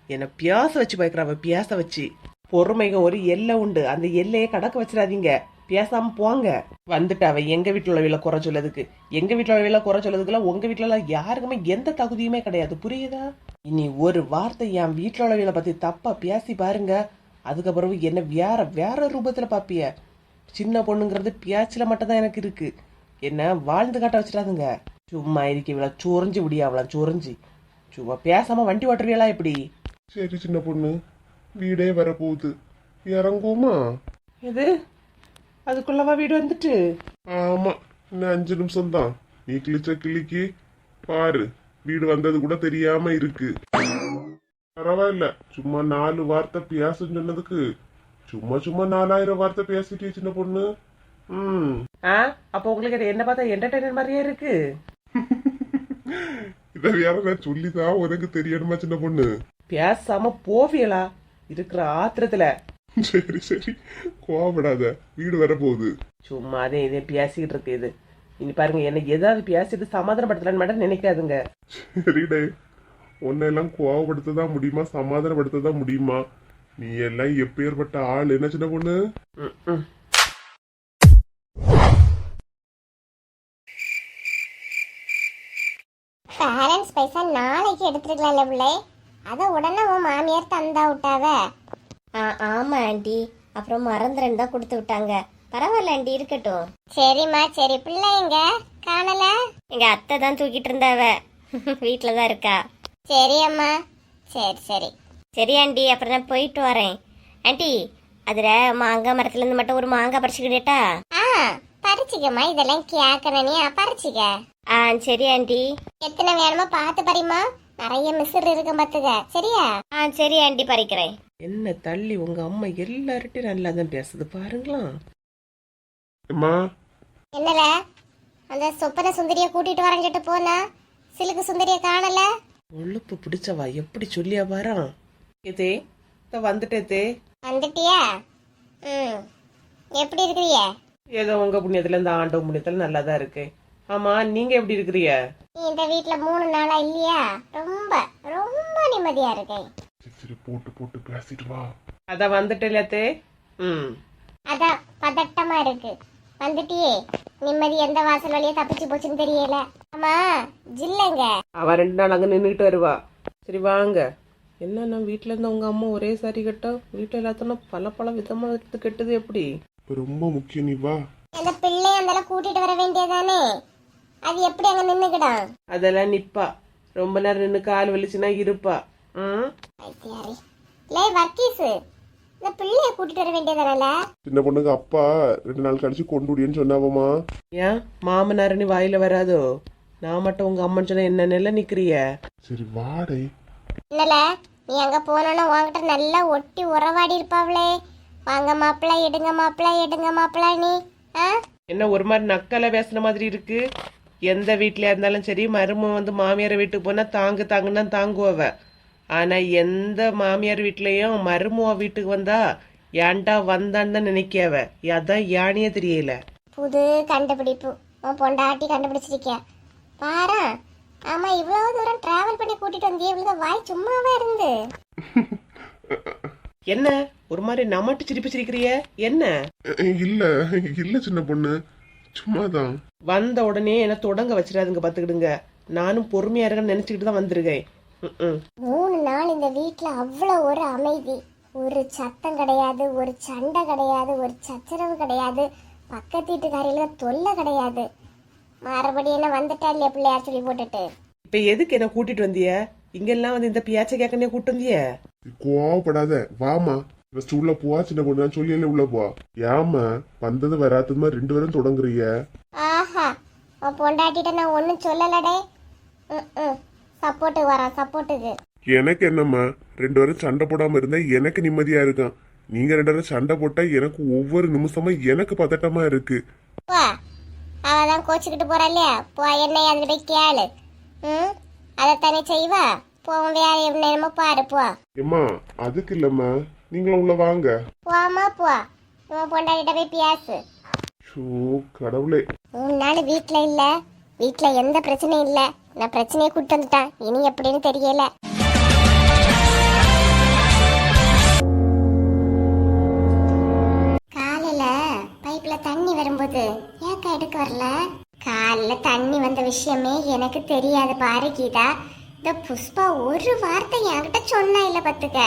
என்னை பேச வச்சு பயக்கிறாவ. பேச வச்சு பொறுமைங்க ஒரு எல்லை உண்டு, அந்த எல்லையை கடக்க வச்சிடாதீங்க. பேசாம போங்க. வந்துட்டாவ எங்க வீட்டுல உள்ளவையில குறை சொல்லதுக்கு. எங்க வீட்டுல உள்ளவையில குறை சொல்லதுக்குலாம் உங்க வீட்டுல எல்லாம் யாருக்குமே எந்த தகுதியுமே கிடையாது, புரியுதா? இனி ஒரு வார்த்தை என் வீட்டுல உள்ளவையில பத்தி தப்பா பேசி பாருங்க, அதுக்கப்புறம் என்ன வேற ரூபத்துல பாப்பிய. சின்ன பொண்ணுங்கிறது பேச்சுல மட்டும் தான் எனக்கு இருக்கு, என்ன வாழ்ந்து காட்ட வச்சிடாதுங்க. சும்மா இருக்கீங்களா? சுரஞ்சு விடியாவலாம், சுரஞ்சு. சும்மா பேசாம வண்டி ஓட்டுறீங்களா எப்படி? சரி சின்ன பொண்ணு, வீடே வரப்போகுது, இறங்குவோமா? இது அதுக்குள்ளவா வீடு வந்துட்டு? ஆமா, இன்னும் 5 நிமிஷம் தான். நீ கிழிச்ச கிளிக்கு பாரு, வீடு வந்தது கூட தெரியாம இருக்கு. பரவாயில்ல, சும்மா 4 வார்த்தை பேசுன்னு சொன்னதுக்கு சும்மா 4000 வார்த்தை பேசிட்டே சின்ன பொண்ணு. அப்ப உங்களுக்கு என்ன பார்த்தா என்டர்டைனர் மாதிரியே இருக்கு. இத வேற நான் சொல்லிதான் உனக்கு தெரியணுமா சின்ன பொண்ணு? பேசாம போவியலா இருக்கிற ஆத்திரத்துல? சரி சரி, கோவப்படாத, வீடு வர போகுது. சும்மா இதே பேசிக்கிட்டு இருக்கு இது. இனி பாருங்க, என்ன ஏதாவது பேசிட்டு சமாதானப்படுத்தலான்னு மட்டும் நினைக்காதுங்க. சரிடே, உன்னெல்லாம் கோவப்படுத்ததான் முடியுமா சமாதானப்படுத்ததான் முடியுமா? நீ எல்லாம் எப்பேற்பட்ட ஆள் என்ன சின்ன பொண்ணு? பேரண்ட்ஸ் பைசா நாளைக்கு எடுத்துருக்கலாம்ல பிள்ளை, அதை உடனே உன் மாமியார் தந்தா விட்டாவ. ஆமா ஆண்டி, அப்புறம் மறந்துறேன்னு தான் கொடுத்து விட்டாங்க. பரவாயில்ல ஆண்டி, இருக்கட்டும். சரிம்மா சரி. பிள்ளை எங்க காணல? எங்க அத்தை தான் தூக்கிட்டு இருந்தாவ, வீட்டுல தான் இருக்கா. சரி அம்மா, சரி சரி சரி ஆண்டி, அப்புறம் நான் போயிட்டு வரேன். ஆண்டி, அதுல மாங்காய் மரத்துல இருந்து மட்டும் ஒரு மாங்காய் பறிச்சுக்கிட்டா? பறிச்சுக்கம்மா, இதெல்லாம் கேட்கணும், நீ பறிச்சுக்க. சரி ஆண்டி. எத்தனை வேணுமோ பார்த்து பறிமா, நிறைய மிஸ்ர் இருக்க பாத்துக்க, சரியா? சரி ஆண்டி, பறிக்கிறேன். என்ன தள்ளி உங்க அம்மா எல்லார்ட்டையும் நல்லா தான் பேசுது பாருங்களா. அம்மா, என்னல அந்த சொப்பன சுந்தரிய கூட்டிட்டு வரஞ்சிட்டு போனா சிலுக்கு சுந்தரிய காணல? ஒழுப்பு பிடிச்சவா எப்படி சொல்லியா பாரான். ஏதே வந்துட்டே. வந்துட்டியா? எப்படி இருக்கிறிய? ஏதோ உங்க புண்ணியத்துல இந்த ஆண்டவ புண்ணியத்துல நல்லா தான் இருக்கேன். ஆமா, நீங்க எப்படி இருக்கிறீங்க? நீ இந்த வீட்டுல 3 நாளா இல்லையா? ரொம்ப ரொம்ப நிம்மதியா இருக்கேன். சரி போட்டு பேசிட்டு வா. அதான் வந்துட்டே. அதான் பதட்டமா இருக்கு. வந்துட்டியே, நிம்மதி எந்த வாசல் வழியா தப்பிச்சு போச்சுன்னு தெரியல. ஆமா, ஜில்லைங்க. அவ 2 நாள் அங்க நின்றுட்டு வருவா. சரி வாங்க. என்ன நான் வீட்டுல இருந்த உங்க அம்மா ஒரே சாரி கட்டா, வீட்டுல எல்லாத்தனும் பல விதமா கெட்டது எப்படி? ரொம்ப முக்கியம், நீ வா. அந்த பிள்ளை அந்த கூட்டிட்டு வர வேண்டியதானே, அது எப்படி அங்க நின்னுக்கிடான்? அதெல்லாம் நிப்பா, ரொம்ப நேரம் நின்னு கால் வலிச்சுன்னா இருப்பா. வக்கீசு, இந்த பிள்ளைய கூட்டிட்டு வர வேண்டியதானல? சின்ன பொண்ணுக்கு அப்பா 2 நாள் கழிச்சு கொண்டுடியன்னு சொன்னாவமா. ஏன் மாமனாரணி வாயில வராதோ? நான் மட்டும் உங்க அம்மன் சொன்ன என்ன நெல்ல நிக்கிறிய? சரி வாடே. என்னல, நீ அங்க போனோன்னா உன்கிட்ட நல்லா ஒட்டி உறவாடி இருப்பாவளே, வாங்க மாப்பிள்ள, எடுங்க மாப்பிள்ள நீ. என்ன ஒரு மாதிரி நக்கல பேசுன மாதிரி இருக்கு? எந்த வீட்லயா இருந்தாலும் சரி, மரும வந்து மாமியார வீட்டுக்கு போனா தாங்குன்னா தாங்குவவ. ஆனா எந்த மாமியார் வீட்லயும் மருமவ வீட்டுக்கு வந்தா ஏன்டா வந்தான்னு தான் நினைக்காவ. அதான் யானையே தெரியல. புது கண்டுபிடிப்பு உன் பொண்டாட்டி கண்டுபிடிச்சிருக்கியா பாரா. ஆமா இவ்வளவு தூரம் டிராவல் பண்ணி கூட்டிட்டு வந்தியே, இவ்வளவு வாய் சும்மாவே இருந்து. என்ன ஒரு மாதிரி நமட்டு சிரிப்பு சிரிக்கிறிய என்ன? இல்ல இல்ல சின்ன பொண்ணு, சும்மாதான். வந்த உடனே என்ன தொடங்க வச்சிடாதுங்க பாத்துக்கிடுங்க. நானும் பொறுமையா இருக்கேன்னு நினைச்சுக்கிட்டு தான் வந்திருக்கேன். 3 நாள் இந்த வீட்டுல அவ்வளவு ஒரு அமைதி, ஒரு சத்தம் கிடையாது, ஒரு சண்டை கிடையாது, ஒரு சச்சரவு கிடையாது, பக்கத்து வீட்டுக்காரில தொல்லை கிடையாது. மறுபடியும் என்ன வந்துட்டா இல்லையா பிள்ளையார் சொல்லி போட்டுட்டு. இப்ப எதுக்கு என்ன கூட்டிட்டு வந்திய? இங்கெல்லாம் வந்து இந்த பியாச்சை கேட்கனே கூட்டு வந்திய? கோவப்படாத, வாமா. ஃபர்ஸ்ட் உள்ள போவா சின்ன பொண்ணு, நான் சொல்லியில உள்ள போவா. ஏமா வந்தது வராதது மாதிரி 2 பேரும் தொடங்குறீங்க? ஆஹா உன் பொண்டாட்டிட்ட நான் ஒன்னும் சொல்லலடே. சப்போர்ட்டுக்கு வரேன், சப்போர்ட்டுக்கு. எனக்கு என்னம்மா, 2 பேரும் சண்டை போடாம இருந்தா எனக்கு நிம்மதியா இருக்கும். நீங்க 2 பேரும் சண்டை போட்டா எனக்கு ஒவ்வொரு நிமிஷமும் எனக்கு பதட்டமா இருக்கு. போ, அவதான் கோச்சுக்கிட்டு போறா இல்லையா, போ என்ன அதுல போய் கேளு. அதைத்தானே செய்வா. போவோம், வேற என்னமோ பாரு. போ ஏம்மா, அதுக்கு இல்லம்மா, நீங்களும் உள்ள வாங்க. போமா போ, உன் பொண்டாட்டிட்ட போய் பேசு. ஷோ கடவுளே, 3 நாள் வீட்டுல இல்ல, வீட்டுல எந்த பிரச்சனையும் இல்ல, நான் பிரச்சனையை கூட்டு வந்துட்டேன். இனி எப்படின்னு தெரியல. காலையில பைப்ல தண்ணி வரும்போது ஏக்கா எடுக்க வரல? காலைல தண்ணி வந்த விஷயமே எனக்கு தெரியாது பாரு கீதா. இந்த புஷ்பா ஒரு வார்த்தை என்கிட்ட சொன்னா இல்ல பத்துக்க.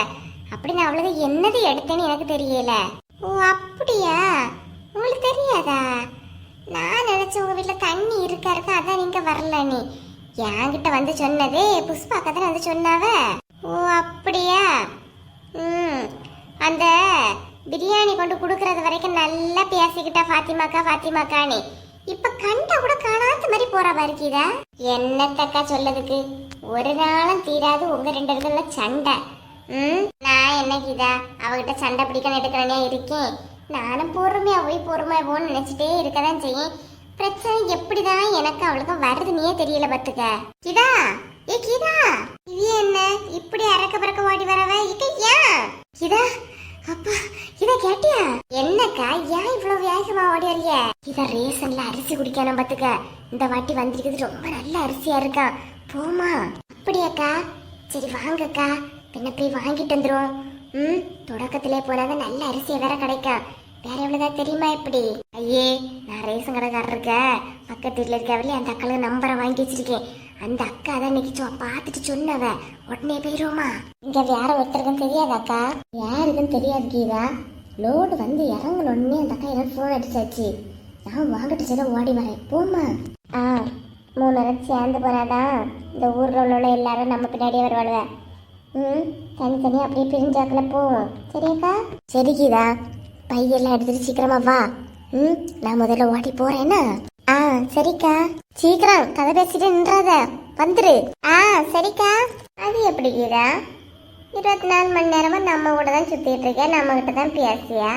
அப்படி நான் அவளுக்கு என்னது எடுத்தேன்னு எனக்கு தெரியல. ஓ அப்படியா, உங்களுக்கு தெரியாதா? நான் நினைச்ச உங்க வீட்டுல தண்ணி இருக்கா அதான் நீங்க வரல. நீ என்கிட்ட வந்து சொன்னதே புஷ்பாக்கா தான் வந்து சொன்னாவ. ஓ அப்படியா. அந்த பிரியாணி கொண்டு கொடுக்கறது வரைக்கும் நல்லா பேசிக்கிட்டா ஃபாத்திமாக்கா. இப்ப கண்ட கூட காணாத மாதிரி போற வருகிறா. என்னத்தக்கா சொல்லதுக்கு, ஒரு நாளும் தீராது உங்க 2 பேருக்குள்ள சண்டை. நான் என்ன கீதா அவகிட்ட சண்டை பிடிக்கணும் எடுக்கிறனே இருக்கேன். நானும் பொறுமையா போன்னு நினைச்சிட்டே இருக்கதான் செய்யும். பிரச்சனை எப்படிதான் எனக்கு அவளுக்கு வருதுன்னே தெரியல பத்துக்க. கீதா, ஏ கீதா, இது என்ன இப்படி அரக்க பறக்க ஓடி வரவ? ஏன் கீதா? அப்பா இத கேட்டியா? என்னக்கா ஏன் இவ்வளவு வேகமா ஓடி வரிய? இத ரேஷன்ல அரிசி குடிக்கணும் பத்துக்க. இந்த வாட்டி வந்திருக்கிறது ரொம்ப நல்ல அரிசியா இருக்கா. போமா. அப்படியாக்கா, சரி வாங்கக்கா, பின்ன போய் வாங்கிட்டு வந்துரும். தொடக்கத்திலே போனாதான் நல்ல அரிசியை வேற கிடைக்கும். வேற எவ்வளவுதான் தெரியுமா? எப்படி? ஐயே, நான் ரேஷன் கடைக்காரர் இருக்க பக்கத்து வீட்டுல இருக்கவளே அந்த அக்காளுக்கு நம்பரை வாங்கி வச்சிருக்கேன். அந்த அக்கா தான் இன்னைக்கு பார்த்துட்டு சொன்னவ. உடனே போயிருவோமா? இங்க வேற ஒருத்தருக்கும் தெரியாதாக்கா? யாருக்கும் தெரியாது கீதா. லோடு வந்து இறங்கணுன்னே அந்த அக்கா எனக்கு போன் அடிச்சாச்சு. நான் வாங்கிட்டு சொல்ல ஓடி வரேன். போமா. 3 நேரம் சேர்ந்து போனாதான் இந்த ஊர்ல உள்ள எல்லாரும் நம்ம பின்னாடியே வருவாளுவ. தனித்தனியா அப்படியே பிரிஞ்சாக்கல போவோம். சரியாக்கா? சரி கீதா, பையெல்லாம் எடுத்துட்டு சீக்கிரமா வா. நான் முதல்ல ஓடி போறேன்னா. சரிக்கா, சீக்கிரம் கதை பேசிட்டு நின்றாத, வந்துரு. சரிக்கா. அது எப்படி கீதா, 24 மணி நேரமா நம்ம கூட தான் சுத்திட்டு இருக்கேன், நம்ம கிட்ட தான் பேசியா?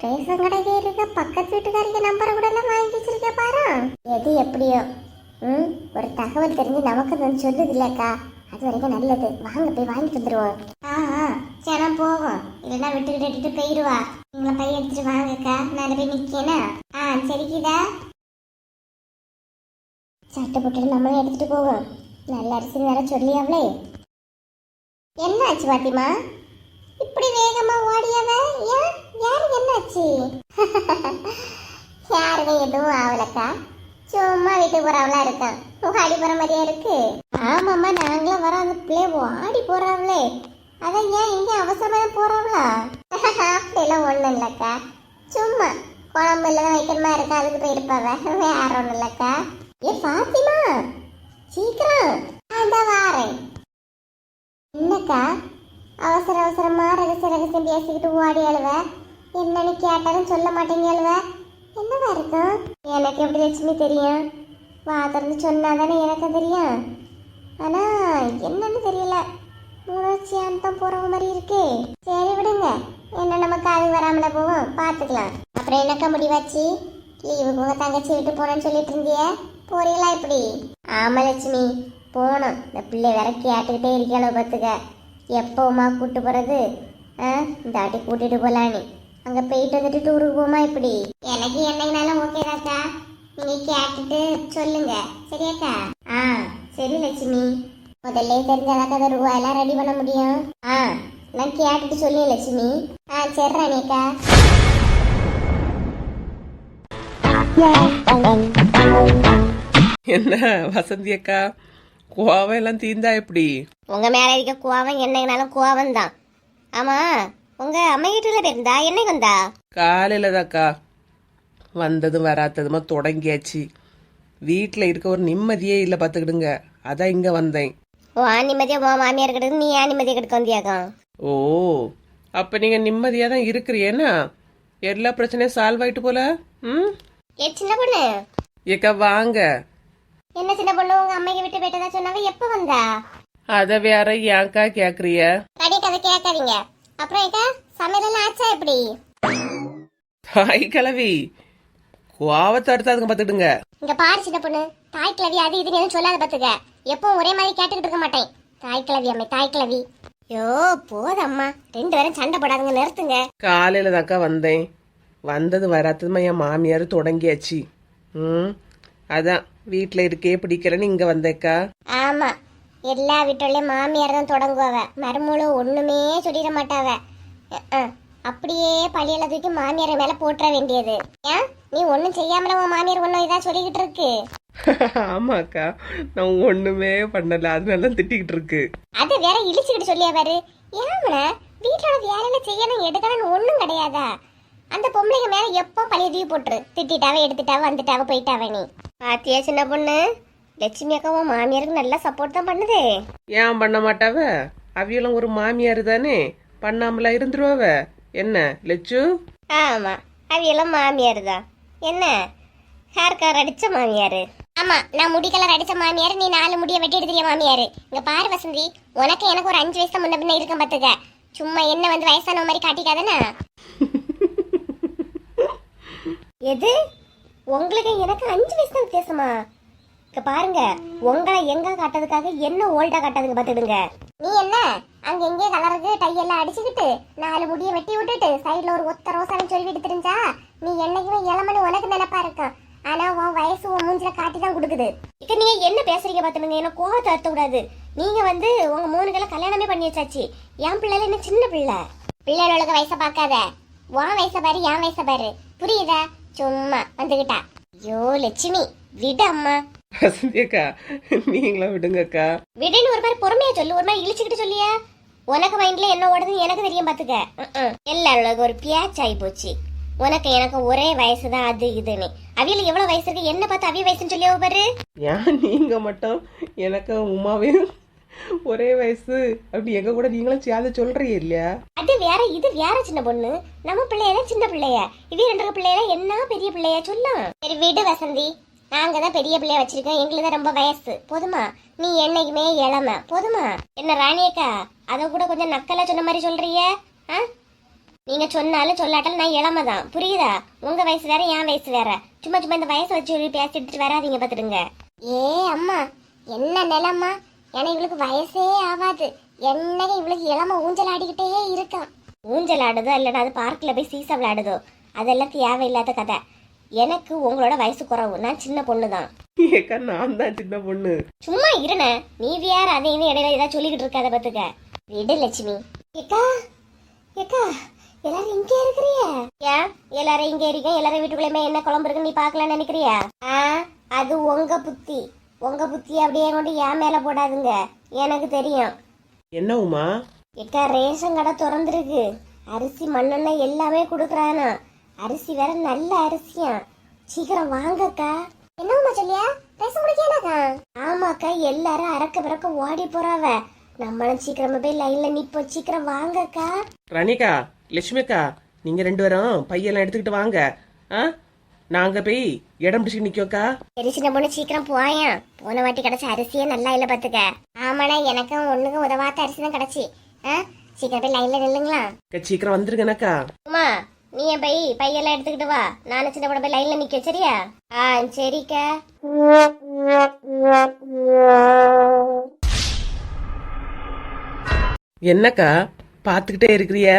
ரேஷன் கடைக்கு இருக்க பக்கத்து வீட்டுக்காரிக்க நம்பரை கூட எல்லாம் வாங்கி வச்சிருக்க பாரு. எது எப்படியோ ஒரு தகவல் தெரிஞ்சு நமக்கு தான் சொல்லுது இல்லக்கா, அது வரைக்கும் நல்லது. வாங்க போய் வாங்கிட்டு வந்துருவோம். சரி போவோம், இல்லைன்னா விட்டுக்கிட்டு போயிருவா. நீங்கள பைய எடுத்துட்டு வாங்கக்கா, நான் போய் நிக்கேனா? சரிக்குதா. சட்டை போட்டு நம்மளே எடுத்துட்டு போவோம். நல்ல அரிசி வேற சொல்லியாவளே. என்ன ஆச்சு பாத்திமா, இப்படி வேகமா ஓடியாவ? யாருக்கு என்னாச்சு? யாருக்கும் எதுவும் ஆகலக்கா, சும்மா வீட்டுக்கு போறாவளா இருக்கான். ஆடி போற மாதிரியா இருக்கு. ஆமாம்மா, நாங்களும் வர அந்த பிள்ளை ஆடி போறாவளே, அதான் ஏன் இங்க அவசரமா போறாவளா? அப்படிலாம் ஒண்ணும் இல்லக்கா, சும்மா குழம்பு இல்லதான் வைக்கணுமா இருக்கா, அதுக்கு போயிருப்பாவ, வேற ஒண்ணும் இல்லக்கா. ஏ பாத்திமா, சீக்கிரம் அதான் வாரேன். என்னக்கா அவசர அவசரமா ரகசியம் பேசிக்கிட்டு ஓடி அழுவ? என்னன்னு கேட்டாலும் சொல்ல மாட்டேங்க அழுவ, என்னவா இருக்கும்? எனக்கு எப்படி லட்சுமி தெரியும்? வா திறந்து சொன்னாதானே எனக்கு தெரியும். ஆனா என்னன்னு தெரியல, உணர்ச்சியான் போறவங்க மாதிரி இருக்கு. சரி விடுங்க, என்ன நமக்கு அது வராமல போவோம், பாத்துக்கலாம். அப்புறம் என்னக்கா முடிவாச்சு? லீவுக்கு உங்க தங்கச்சி விட்டு போனேன்னு சொல்லிட்டு இருந்திய, போறீங்களா இப்படி? ஆமா லட்சுமி, போகணும். இந்த பிள்ளை வேற கேட்டுக்கிட்டே இருக்கணும் பார்த்துக்க. எப்போமா கூட்டு போறது? இந்த வாட்டி கூட்டிட்டு போலாம். நீ அங்க போயிட்டு வந்துட்டு டூருக்கு போமா இப்படி? எனக்கு என்னைக்குனாலும் ஓகே தாக்கா, நீங்க கேட்டுட்டு சொல்லுங்க. சரியாக்கா? சரி லட்சுமி. முதல்ல தெரிஞ்சாதாக்கா அந்த ரூபாயெல்லாம் ரெடி பண்ண முடியும். நான் கேட்டுட்டு சொல்லுங்க லட்சுமி. சரி ராணியக்கா. என்ன வசந்தி அக்கா, கோவம் எல்லாம் தீந்தா எப்படி? உங்க மேல இருக்க கோவம் என்னைக்குனாலும் கோவம் தான். ஆமா, உங்க அம்மா வீட்டுல இருந்தா என்னைக்கு வந்தா? காலையில தாக்கா வந்ததும் வராததுமா தொடங்கியாச்சு. வீட்டில் இருக்க ஒரு நிம்மதியே இல்லை பார்த்துக்கிடுங்க. அதான் இங்கே வந்தேன். ஓ, நிம்மதியா உன் மாமியார் கிட்ட நீ ஏன் நிம்மதியா கிட்ட வந்தியாக்கா? ஓ, அப்போ நீங்கள் நிம்மதியாக தான் இருக்கிறீன்னா எல்லா பிரச்சனையும் சால்வ் ஆயிட்டு போல. ம், ஏ சின்ன பொண்ணு. ஏக்கா வாங்க. என்ன சின்ன பொண்ணு, உங்க அம்மைக்கு விட்டு போயிட்டதா சொன்னாங்க, எப்ப வந்தா? அதை வேற ஏன்க்கா கேட்குறிய? கடி கதை கேட்காதீங்க. அப்புறம் ஏக்கா சமையல் ஆச்சா எப்படி? தாய் கிளவி கோவத்தை அடுத்தாதுங்க பார்த்துக்கிடுங்க. இங்க பாரு சின்ன பொண்ணு, தாய் கிழவி அது இது எதுவும் சொல்லாத பாத்துக்க. எப்பவும் ஒரே மாதிரி கேட்டுக்கிட்டு இருக்க மாட்டேன். தாய் கிழவி அம்மை, தாய் கிழவி. யோ போதம்மா, ரெண்டு பேரும் சண்டை போடாதுங்க, நிறுத்துங்க. காலையில தாக்கா வந்தேன். வந்தது வராததுமா என் மாமியார் தொடங்கியாச்சு. அதான் வீட்டில் இருக்கே பிடிக்கலன்னு இங்கே வந்தேக்கா. ஆமா, எல்லா வீட்டுலயும் மாமியார் தான் தொடங்குவாவ, மருமகளும் ஒண்ணுமே சொல்லிட மாட்டாவ. அப்படியே பழியெல்லாம் தூக்கி மாமியார் மேல போட்டுற வேண்டியது. ஏன் நீ ஒண்ணும் செய்யாமல உன் மாமியார் ஒண்ணும் இதா சொல்லிக்கிட்டு இருக்கு? ஆமாக்கா, நான் ஒண்ணுமே பண்ணல, அதனால திட்டிக்கிட்டு இருக்கு. அது வேற இழிச்சுக்கிட்டு சொல்லியா பாரு. ஏமல வீட்டோட வேலையில செய்யணும் எடுக்கணும்னு ஒண்ணும் கிடையாதா? அந்த பொம்பளைங்க மேல எப்போ பழைய தூக்கி போட்டுரு. திட்டாவ எடுத்துட்டாவ வந்துட்டாவ போயிட்டாவ. நீ பாத்தியா சின்ன பொண்ணு, லட்சுமி அக்கா உன் மாமியாருக்கு நல்லா சப்போர்ட் தான் பண்ணுதே. ஏன் பண்ண மாட்டாவ? அவியெல்லாம் ஒரு மாமியார் தானே, பண்ணாமலா இருந்துருவாவ என்ன லட்சு? ஆமா, அவியெல்லாம் மாமியார் தான். என்ன ஹேர் கலர் அடிச்ச மாமியாரு? ஆமா, நான் முடி கலர் அடிச்ச மாமியாரு, நீ 4 முடிய வெட்டி எடுத்துறிய மாமியாரு. இங்க பாரு வசந்தி, உனக்கு எனக்கு ஒரு 5 வயசு முன்ன பின்ன இருக்க பாத்துக்க. சும்மா என்ன வந்து வயசான மாதிரி காட்டிக்காதனா? எது உங்களுக்கு எனக்கு 5 வயசு தான் வித்தியாசமா? இங்க பாருங்க, உங்களை எங்க காட்டுறதுக்காக என்ன ஓல்டா காட்டாதுங்க பாத்துடுங்க. நீ என்ன அங்க எங்கே கலருக்கு டையெல்லாம் அடிச்சுக்கிட்டு 4 முடிய வெட்டி விட்டுட்டு சைட்ல ஒரு ஒத்த ரோசான்னு சொல்லிட்டு தெரிஞ்சா நீ என்னைக்குமே இளமனு உனக்கு நினைப்பா இருக்கும். ஆனா உன் வயசு உன் மூஞ்சில காட்டி தான் கொடுக்குது. இப்ப நீங்க என்ன பேசுறீங்க பாத்துடுங்க, என்ன கோவத்தை அறுத்த கூடாது. நீங்க வந்து உங்க 3 கிலோ கல்யாணமே பண்ணி வச்சாச்சு. என் பிள்ளைல என்ன சின்ன பிள்ளை. பிள்ளைகளுக்கு வயசை பார்க்காத, உன் வயசை பாரு என் வயசை பாரு, புரியுதா? சும்மா வந்துகிட்டா. ஐயோ லட்சுமி விடு அம்மா. வசந்தியக்கா நீங்களா விடுங்கக்கா. விடுன்னு ஒரு மாதிரி பொறுமையா சொல்லு, ஒரு மாதிரி இழிச்சுக்கிட்டு சொல்லியா? உனக்கு மைண்ட்ல என்ன ஓடுதுன்னு எனக்கு தெரியும் பாத்துக்க. எல்லாரும் ஒரு பியாச்சாயி போச்சு. உனக்கு எனக்கு ஒரே வயசு தான் அது இதுன்னு. அவியல எவ்வளவு வயசு இருக்கு, என்ன பார்த்து அவிய வயசுன்னு சொல்லியா பாரு. ஏன் நீங்க மட்டும் எனக்கு உமாவையும் ஒரே வயசு அப்படி எங்க கூட நீங்களும் சேர்ந்து சொல்றீங்க இல்லையா? அது வேற இது வேற சின்ன பொண்ணு. நம்ம பிள்ளைய சின்ன பிள்ளைய, இவ 2 பிள்ளைய என்ன பெரிய பிள்ளைய சொல்லலாம். சரி விடு வசந்தி, நாங்க தான் பெரிய பிள்ளைய வச்சிருக்கோம், எங்களுக்கு தான் ரொம்ப வயசு. போதுமா? நீ என்னைக்குமே இளம. போதுமா? என்ன ராணியக்கா, அத கூட கொஞ்சம் நக்கலா சொன்ன மாதிரி சொல்றீங்க. நீங்க சொன்னாலும் சொல்லாட்டாலும் நான் இளம தான், புரியுதா? உங்க வயசு வேற என் வயசு வேற. சும்மா சும்மா இந்த வயசை வச்சு பேசிட்டு வராதீங்க பாத்துடுங்க. ஏ அம்மா, என்ன நிலம்மா, ஏன்னா இவளுக்கு வயசே ஆகாது. என்னங்க இவளுக்கு இளம ஊஞ்சல் ஆடிக்கிட்டே இருக்கான். ஊஞ்சல் ஆடுதோ இல்லைன்னா அது பார்க்ல போய் சீசா விளையாடுதோ, அதெல்லாம் தேவையில்லாத கதை. எனக்கு உங்களோட வயசு குறவு, நான் சின்ன பொண்ணு தான். ஏக்கா நான் தான் சின்ன பொண்ணு. சும்மா இருன, நீ வேற அதையும் இடையில ஏதாவது சொல்லிக்கிட்டு இருக்காத பாத்துக்க. விடு லட்சுமி. ஏக்கா ஏக்கா, எல்லாரும் இங்க இருக்கிறிய? ஏன் எல்லாரும் இங்க இருக்க? எல்லாரும் வீட்டுக்குள்ளே என்ன குழம்பு இருக்குன்னு நீ பாக்கலாம்னு நினைக்கிறியா? அது உங்க புத்தி. உங்க புத்தி அப்படியே கொண்டு என் மேல போடாதுங்க, எனக்கு தெரியும். என்ன உமா? ஏக்கா ரேஷன் கடை திறந்துருக்கு, அரிசி மண்ணெண்ணெய் எல்லாமே கொடுக்குறானா. அரிசி வேற நல்ல அரிசியா, சீக்கிரம் வாங்கக்கா. என்னம்மா சொல்லியா? ரேஷன் குடிக்கா? ஆமாக்கா, எல்லாரும் அறக்க பிறக்க ஓடி போறாவ. நம்மளும் சீக்கிரமா போய் லைன்ல நிப்போம், சீக்கிரம் வாங்கக்கா. ராணிகா, லட்சுமிக்கா, நீங்க 2 பேரும் பையெல்லாம் எடுத்துக்கிட்டு வாங்க. நாங்க போய் இடம் பிடிச்சி நிக்கோக்கா. சரி சின்ன பொண்ணு, சீக்கிரம் போயா. போன வாட்டி கிடைச்ச அரிசியே நல்லா இல்ல பாத்துக்க. ஆமாடா, எனக்கும் ஒண்ணுக்கும் உதவாத்த அரிசி தான் கிடைச்சி. சீக்கிரம் போய் லைன்ல நில்லுங்களா. சீக்கிரம் வந்துருங்கனாக்கா. அம்மா நீ என் பையெல்லாம் எடுத்துக்கிட்டு வா. நானும் சின்ன பொண்ணு போய் லைன்ல நிக்க சரியா? ஆ சரிக்கா. என்னக்கா பார்த்துக்கிட்டே இருக்கிறிய?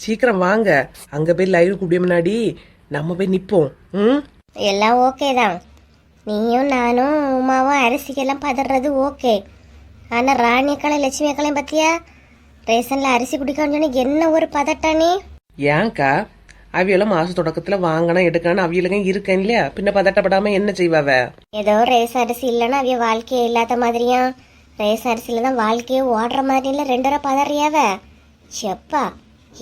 சீக்கிரம் வாங்க, அங்க போய் லைவ் கூடிய முன்னாடி நம்ம போய் நிப்போம். ம், எல்லாம் ஓகே தான். நீயும் நானும் உமாவும் அரிசிக்கெல்லாம் பதறது ஓகே. ஆனா ராணியக்காளையும் லட்சுமி அக்காளையும் பத்தியா ரேஷன்ல அரிசி குடிக்கான்னு சொன்னா என்ன ஒரு பதட்டானே. ஏன்க்கா அவியெல்லாம் மாச தொடக்கத்துல வாங்கணும் எடுக்கணும் அவியலுக்கும் இருக்கேன் இல்லையா, பின்ன பதட்டப்படாம என்ன செய்வாவ? ஏதோ ரேஸ் அரிசி இல்லைன்னா அவிய வாழ்க்கையே இல்லாத மாதிரியா, ரேஸ் அரிசியில தான் வாழ்க்கையே ஓடுற மாதிரி இல்ல 2 ரூபா பதறியாவ. செப்பா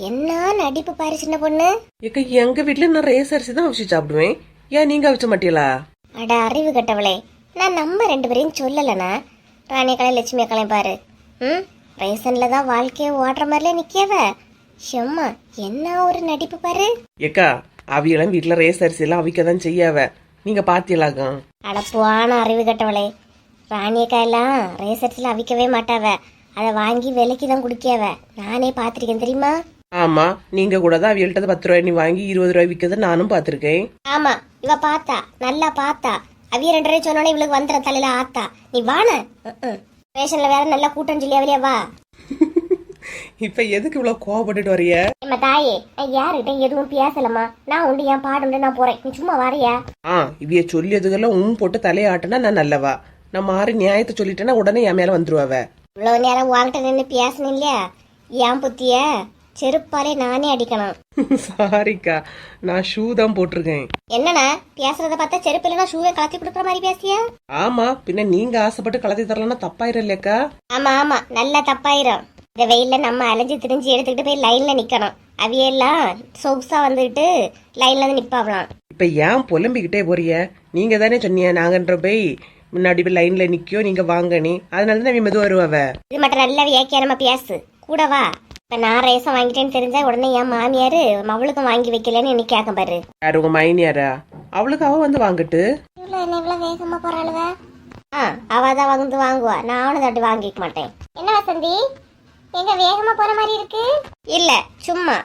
என்ன நடிப்பு பாரு சின்ன பொண்ணு. ஏக்கா எங்க வீட்டுல நான் ரேஸ் அரிசி தான் அவிச்சு சாப்பிடுவேன், ஏன் நீங்க அவிச்ச மாட்டீங்களா? அட அறிவு கட்டவளே, நான் நம்ம 2 பேரையும் சொல்லலனா. ராணியக்காளையும் லட்சுமி அக்காளையும் பாரு. ரேஷன்ல தான் வாழ்க்கையே ஓடுற மாதிரில நிக்கவ. செம்மா என்ன ஒரு நடிப்பு பாரு. ஏக்கா அவியெல்லாம் வீட்டுல ரேஸ் அரிசி எல்லாம் அவிக்கதான் செய்யாவ, நீங்க பாத்தீங்களாக்கா? அடப்புவான அறிவு கட்டவளே, ராணியக்காயெல்லாம் ரேஸ் அரிசியில அவிக்கவே மாட்டாவ. அதை வாங்கி விலைக்கு தான் குடிக்காவ. நானே பாத்திருக்கேன் தெரியுமா? ஆமா, நீங்க கூட தான் அவியல்கிட்ட 10 ரூபாய் நீ வாங்கி 20 ரூபாய் விற்கிறத நானும் பாத்திருக்கேன். ஆமா, இவ பார்த்தா நல்லா பார்த்தா. அவிய 2 ரூபாய் சொன்னோட இவளுக்கு வந்துற தலையில ஆத்தா. நீ வான ரேஷன்ல வேற நல்லா கூட்டம் சொல்லி அவளையா வா. இப்ப எதுக்கு இவ்வளவு கோவப்பட்டுட்டு வரைய? நம்ம தாயே, நான் யாருகிட்ட எதுவும் பேசலமா. நான் உண்டு என் பாடுண்டு நான் போறேன். நீ சும்மா வரையா? இவைய சொல்லியதுக்கெல்லாம் போட்டு தலையாட்டுனா நான் நல்லவா, நான் மாறி நியாயத்தை சொல்லிட்டேன்னா உடனே என் மேல வந்துருவாவ. இவ்வளவு நேரம் வாங்கிட்ட நின்று பேசணும் இல்லையா? என் புத்திய செருப்பாலே நானே அடிக்கணும். சாரிக்கா, நான் ஷூ தான் போட்டிருக்கேன். என்னண்ணா பேசுறத பார்த்தா செருப்பு இல்லைன்னா ஷூவை கலத்தி கொடுக்குற மாதிரி பேசியா? ஆமா, பின்ன நீங்க ஆசைப்பட்டு கலத்தி தரலன்னா தப்பாயிரும் இல்லையாக்கா? ஆமா ஆமா, நல்லா தப்பாயிரும். இந்த வெயில்ல நம்ம அலைஞ்சு திரிஞ்சு எடுத்துக்கிட்டு போய் லைன்ல நிக்கணும். அவியெல்லாம் சொகுசா வந்துட்டு லைன்ல வந்து நிப்பாவலாம். இப்ப ஏன் புலம்பிக்கிட்டே போறிய? நீங்க தானே சொன்னீங்க நாங்கன்ற போய் முன்னாடி போய் லைன்ல நிக்கோ நீங்க வாங்கனி, அதனாலதான் அவன் மெதுவா வருவாவ. இது மட்டும் நல்ல வியாக்கியானமா பேசு கூட வா. இப்ப நான் ரேசம் வாங்கிட்டேன்னு தெரிஞ்சா உடனே என் மாமியாரு அவளுக்கும் வாங்கி வைக்கலன்னு என்ன கேட்க பாரு. யாரு உங்க மைனியாரா? அவளுக்கு அவ வந்து வாங்கிட்டு இவ்வளவு வேகமா போறாளுவ. அவதான் வந்து வாங்குவா, நானும் தட்டி வாங்கிக்க மாட்டேன். என்ன வசந்தி எங்க வேகமா போற மாதிரி இருக்கு? இல்ல சும்மா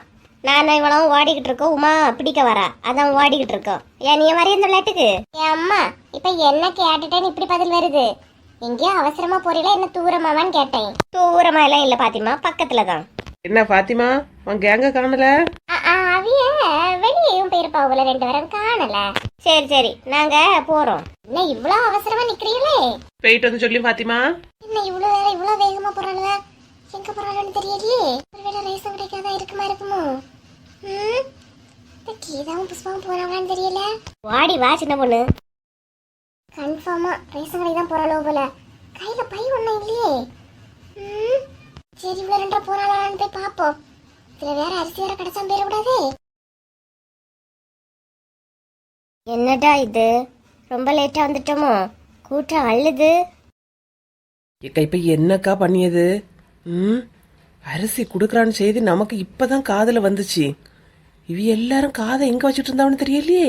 நான் இவ்வளவு ஓடிக்கிட்டு இருக்கோம். உமா பிடிக்க வரா, அதான் ஓடிக்கிட்டு இருக்கோம். ஏன் நீ வரைய இந்த விளையாட்டுக்கு? என் அம்மா இப்ப என்ன கேட்டுட்டேன்னு இப்படி பதில் வருது? எங்கேயோ அவசரமா போறீங்களா என்ன தூரமாவான்னு கேட்டேன். தூரமா எல்லாம் இல்ல பாத்திமா, பக்கத்துலதான். என்ன பாத்திமா உன் கேங்க காணல? அவிய வெளியேயும் போயிருப்பாவுல 2 பேரும் காணல. சரி சரி நாங்க போறோம். என்ன இவ்வளவு அவசரமா நிக்கிறீங்களே? போயிட்டு வந்து சொல்லி பாத்திமா. என்ன இவ்வளவு வேகமா போறாளுவ? எங்க போறாளுன்னு தெரியலையே. ஒருவேளை ரேசன் கிடைக்காதான் இருக்குமா இருக்குமோ? கீதாவும் புஷ்பாவும் போறாங்களான்னு தெரியல. வாடி வா சின்ன பொண்ணு. கன்ஃபார்மா ரேசன் கடை தான் போறாளோ போல. கையில பை ஒண்ணும் இல்லையே. சரி இவ்வளவு 2 போறாளான்னு போய் பாப்போம். இதுல வேற அரிசி வேற கிடைச்சா போயிடக்கூடாது. என்னடா இது, ரொம்ப லேட்டா வந்துட்டோமோ? கூட்டம் அள்ளுது. ஏக்கா இப்ப என்னக்கா பண்ணியது? அரிசி குடுக்கறான்னு செய்தி நமக்கு இப்பதான் காதுல வந்துச்சு. இவ எல்லாரும் காதை எங்க வச்சுட்டு இருந்தாவன்னு தெரியலையே.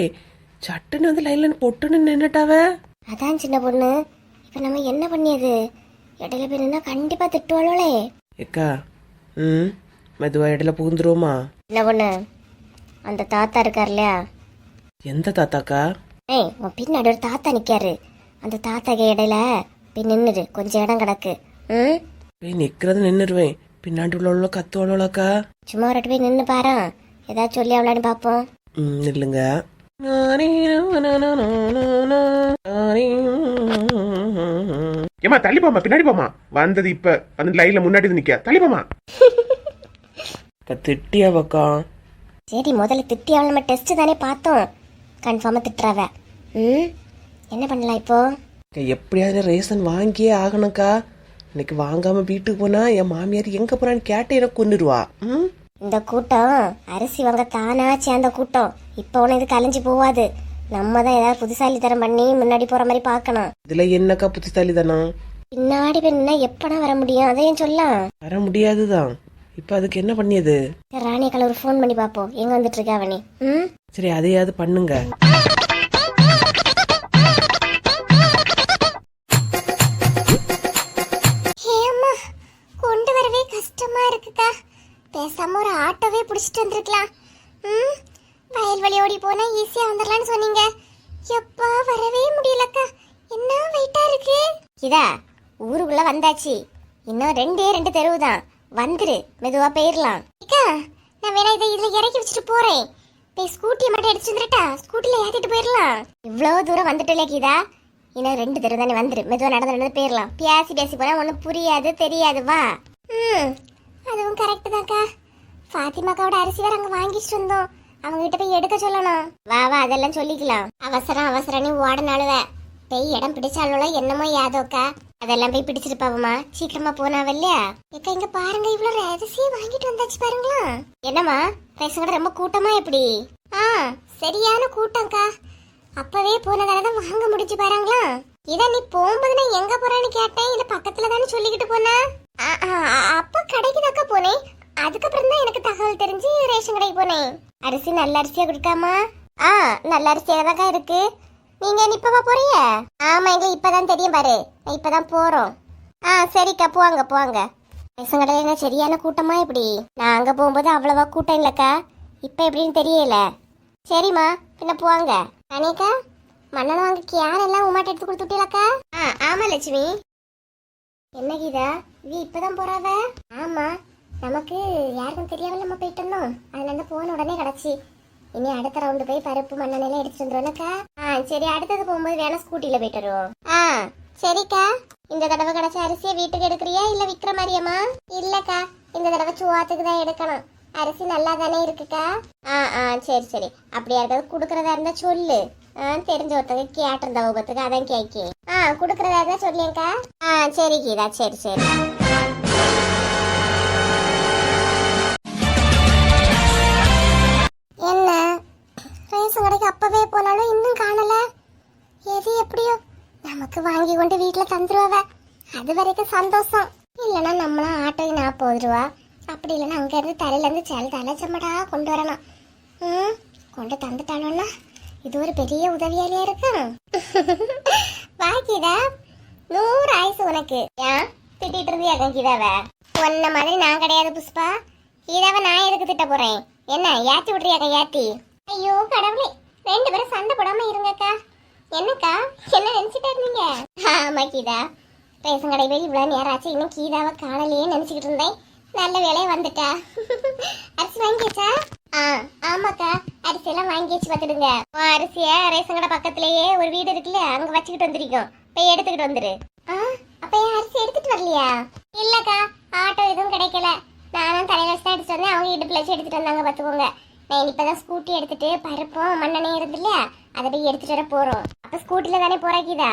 சட்டுன்னு வந்து லைன்ல பொட்டுன்னு நின்னுட்டாவ. அதான் சின்ன பொண்ணு, இப்ப நம்ம என்ன பண்ணியது? இடையில போய் நின்னா கண்டிப்பா திட்டுவாளோலே. ஏக்கா மெதுவா இடையில புகுந்துருவோமா? என்ன பொண்ணு, அந்த தாத்தா இருக்கார் இல்லையா? எந்த தாத்தாக்கா? உன் பின்னாடி ஒரு தாத்தா நிக்காரு. அந்த தாத்தாக்கு இடையில போய் நின்னுடு, கொஞ்சம் இடம் கிடக்கு. போய் நிக்கிறது நின்னுருவேன், பின்னாடி உள்ள கத்துவாளோக்கா. சும்மா ஒரு போய் நின்னு பாரு, ஏதாவது சொல்லி அவளான்னு பாப்போம். இல்லைங்க. ஏமா தள்ளி போமா, பின்னாடி போமா. வந்தது இப்ப வந்து லைன்ல முன்னாடி வந்து நிக்க. தள்ளி போமா. திட்டியா பக்கா? சரி முதல்ல திட்டி அவளை நம்ம டெஸ்ட் தானே பார்த்தோம். கன்ஃபார்மா திட்டுறாவ. என்ன பண்ணலாம் இப்போ? எப்படியாவது ரேஷன் வாங்கியே ஆகணும்க்கா. இன்னைக்கு வாங்காம வீட்டுக்கு போனா என் மாமியார் எங்க போறான்னு கேட்டு எனக்கு கொன்னுருவா. இந்த கூட்டம் அரிசி வாங்க தானா சேர்ந்த கூட்டம். இப்ப உன இது கலைஞ்சு போவாது. நம்ம தான் ஏதாவது புத்திசாலித்தனம் பண்ணி முன்னாடி போற மாதிரி பாக்கணும். இதுல என்னக்கா புத்திசாலி தானா? பின்னாடி போய் எப்படா வர முடியும்? அதையும் சொல்லலாம். வர முடியாதுதான். இப்ப அதுக்கு என்ன பண்ணியது? ராணியக்கால ஒரு ஃபோன் பண்ணி பாப்போம், எங்க வந்துட்டு இருக்கா அவனி. சரி அதையாவது பண்ணுங்க. கொண்டு வரவே கஷ்டமா இருக்குக்கா. பேசாம ஒரு ஆட்டோவே பிடிச்சிட்டு வந்திருக்கலாம். வயல் வழி ஓடி போனா ஈஸியா வந்துடலாம்னு சொன்னீங்க. எப்பா வரவே முடியலக்கா, என்ன வெயிட்டா இருக்கு. இதா ஊருக்குள்ள வந்தாச்சு, இன்னும் ரெண்டு தெருவு தான், வந்துரு, மெதுவா போயிடலாம். அக்கா நான் வேணா இதை இதுல இறக்கி வச்சுட்டு போறேன், போய் ஸ்கூட்டியை மட்டும் எடுத்து வந்துட்டா, ஸ்கூட்டில ஏத்திட்டு போயிடலாம். இவ்வளவு தூரம் வந்துட்டல கீதா, இன்னும் 2 தெரு தானே, வந்துரு, மெதுவா நடந்து போயிடலாம். பேசி போனா ஒன்னும் புரியாது தெரியாது, வா. அதுவும் கரெக்ட் தான்க்கா. ஃபாத்திமாக்காவோட அரிசி வேற அங்க வாங்கிட்டு வந்தோம், அவங்க கிட்ட போய் எடுக்க சொல்லணும். வா அதெல்லாம் சொல்லிக்கலாம். அவசரம் நீ ஓடனாலுவ போய் இடம் பிடிச்சாலும் என்னமோ யாதோக்கா, அதெல்லாம் போய் பிடிச்சிருப்பாவமா, சீக்கிரமா போனாவ இல்லையா. ஏக்கா இங்க பாருங்க, இவ்வளவு அரிசியை வாங்கிட்டு வந்தாச்சு பாருங்களா. என்னம்மா பேசுங்க, ரொம்ப கூட்டமா எப்படி? சரியான கூட்டம்க்கா, அப்பவே போனதாலதான் வாங்க முடிச்சு பாருங்களா. இத நீ போகும்போது நான் எங்க போறான்னு கேட்டேன், இல்ல பக்கத்துல தானே சொல்லிக்கிட்டு போன. அப்ப கடைக்கு தாக்கா போனேன், அதுக்கப்புறம் தான் எனக்கு தகவல் தெரிஞ்சு ரேஷன் கடைக்கு போனேன். அரிசி நல்ல அரிசியா கொடுக்காமா? நல்ல அரிசியா தான்க்கா இருக்கு. நீங்க இப்பவா போறீங்க? ஆமா, எங்க இப்பதான் தெரியும் பாரு, இப்பதான் போறோம். சரிக்கா, போவாங்க. ரேஷன் கடையில சரியான கூட்டமா எப்படி? நான் அங்க போகும்போது அவ்வளவா கூட்டம் இல்லக்கா, இப்ப எப்படின்னு தெரியல. சரிம்மா, பின்ன போவாங்க. அனிகா மண்ணெண்ணெய் வாங்க கேன் எல்லாம் உமாட்ட எடுத்து கொடுத்துட்டீங்களக்கா? ஆமா லட்சுமி. என்ன கீதா நீ இப்பதான் போறாவ? ஆமா, நமக்கு யாருக்கும் தெரியாம நம்ம போயிட்டு இருந்தோம், அதுல இருந்து போன உடனே கிடச்சி. இனி அடுத்த ரவுண்டு போய் பருப்பு மண்ணெண்ணெய் எடுத்துட்டு வந்துருவோம்க்கா. சரி, அடுத்தது போகும்போது வேணா ஸ்கூட்டில போயிட்டு வருவோம். சரிக்கா. இந்த தடவை கிடைச்ச அரிசியை வீட்டுக்கு எடுக்கிறியா இல்ல விக்கிற மாதிரியாமா? இல்லக்கா, இந்த தடவை சுவாத்துக்கு தான் எடுக்கணும், அரிசி நல்லா தானே இருக்குக்கா. சரி, அப்படியா இருக்காது, குடுக்கறதா இருந்தா சொல்லு. தெரிஞ்ச ஒருத்தங்க கேட்டிருந்த உபத்துக்கு அதான் கேக்கி. குடுக்கறதா இருந்தா சொல்லியக்கா. சரி கீதா, சரி. என்ன ரேஷன் கடைக்கு அப்பவே போனாலும் இன்னும் காணல. எது எப்படியோ நமக்கு வாங்கி கொண்டு வீட்டுல தந்துருவாவ, அது வரைக்கும் சந்தோஷம். இல்லைன்னா நம்மளும் ஆட்டோக்கு 40 ரூபா, அப்படி இல்லைன்னா அங்க இருந்து தலையில இருந்து தலைச்சமடா கொண்டு வரணும். கொண்டு தந்துட்டாலும்னா இது ஒரு பெரிய உதவியாலியா இருக்கும். வாக்கிதா 100 ஆயுசு உனக்கு. ஏன் திட்டிட்டு இருந்தியா கீதாவ? உன்ன மாதிரி நான் கிடையாது புஷ்பா, கீதாவை நான் எதுக்கு திட்ட போறேன்? என்ன ஏத்தி விட்றியாக்கா? ஏத்தி? ஐயோ கடவுளே, 2 பேரும் சண்டை போடாம இருங்கக்கா. என்னக்கா என்ன நினைச்சிட்டே இருந்தீங்க? ஆமா கீதா, ரேஷன் கடை போய் இவ்வளவு நேரம் ஆச்சு, இன்னும் கீதாவை காணலையே நினைச்சுக்கிட்டு இருந்தேன். நல்ல வேலையை வந்துட்டா. அரிசி வாங்கியாச்சா? ஆமாக்கா, அரிசி எல்லாம் வாங்கியாச்சு பார்த்துடுங்க. அரிசிய ரேஷன் கடை பக்கத்திலேயே ஒரு வீடு இருக்குல்ல, அங்க வச்சுக்கிட்டு வந்துருக்கோம், போய் எடுத்துக்கிட்டு வந்துரு. அப்ப என் அரிசி எடுத்துட்டு வரலையா? இல்லக்கா, ஆட்டோ எதுவும் கிடைக்கல, நானும் தலையில வச்சு தான் எடுத்துட்டு வந்தேன், அவங்க இடுப்புல வச்சு எடுத்துட்டு வந்தாங்க பாத்துக்கோங்க. நான் இப்பதான் ஸ்கூட்டி எடுத்துட்டு பருப்பும் மண்ணெண்ணையும் இருந்து இல்லையா, அதை போய் எடுத்துட்டு வர போறோம். அப்ப ஸ்கூட்டில தானே போறாக்கிதா,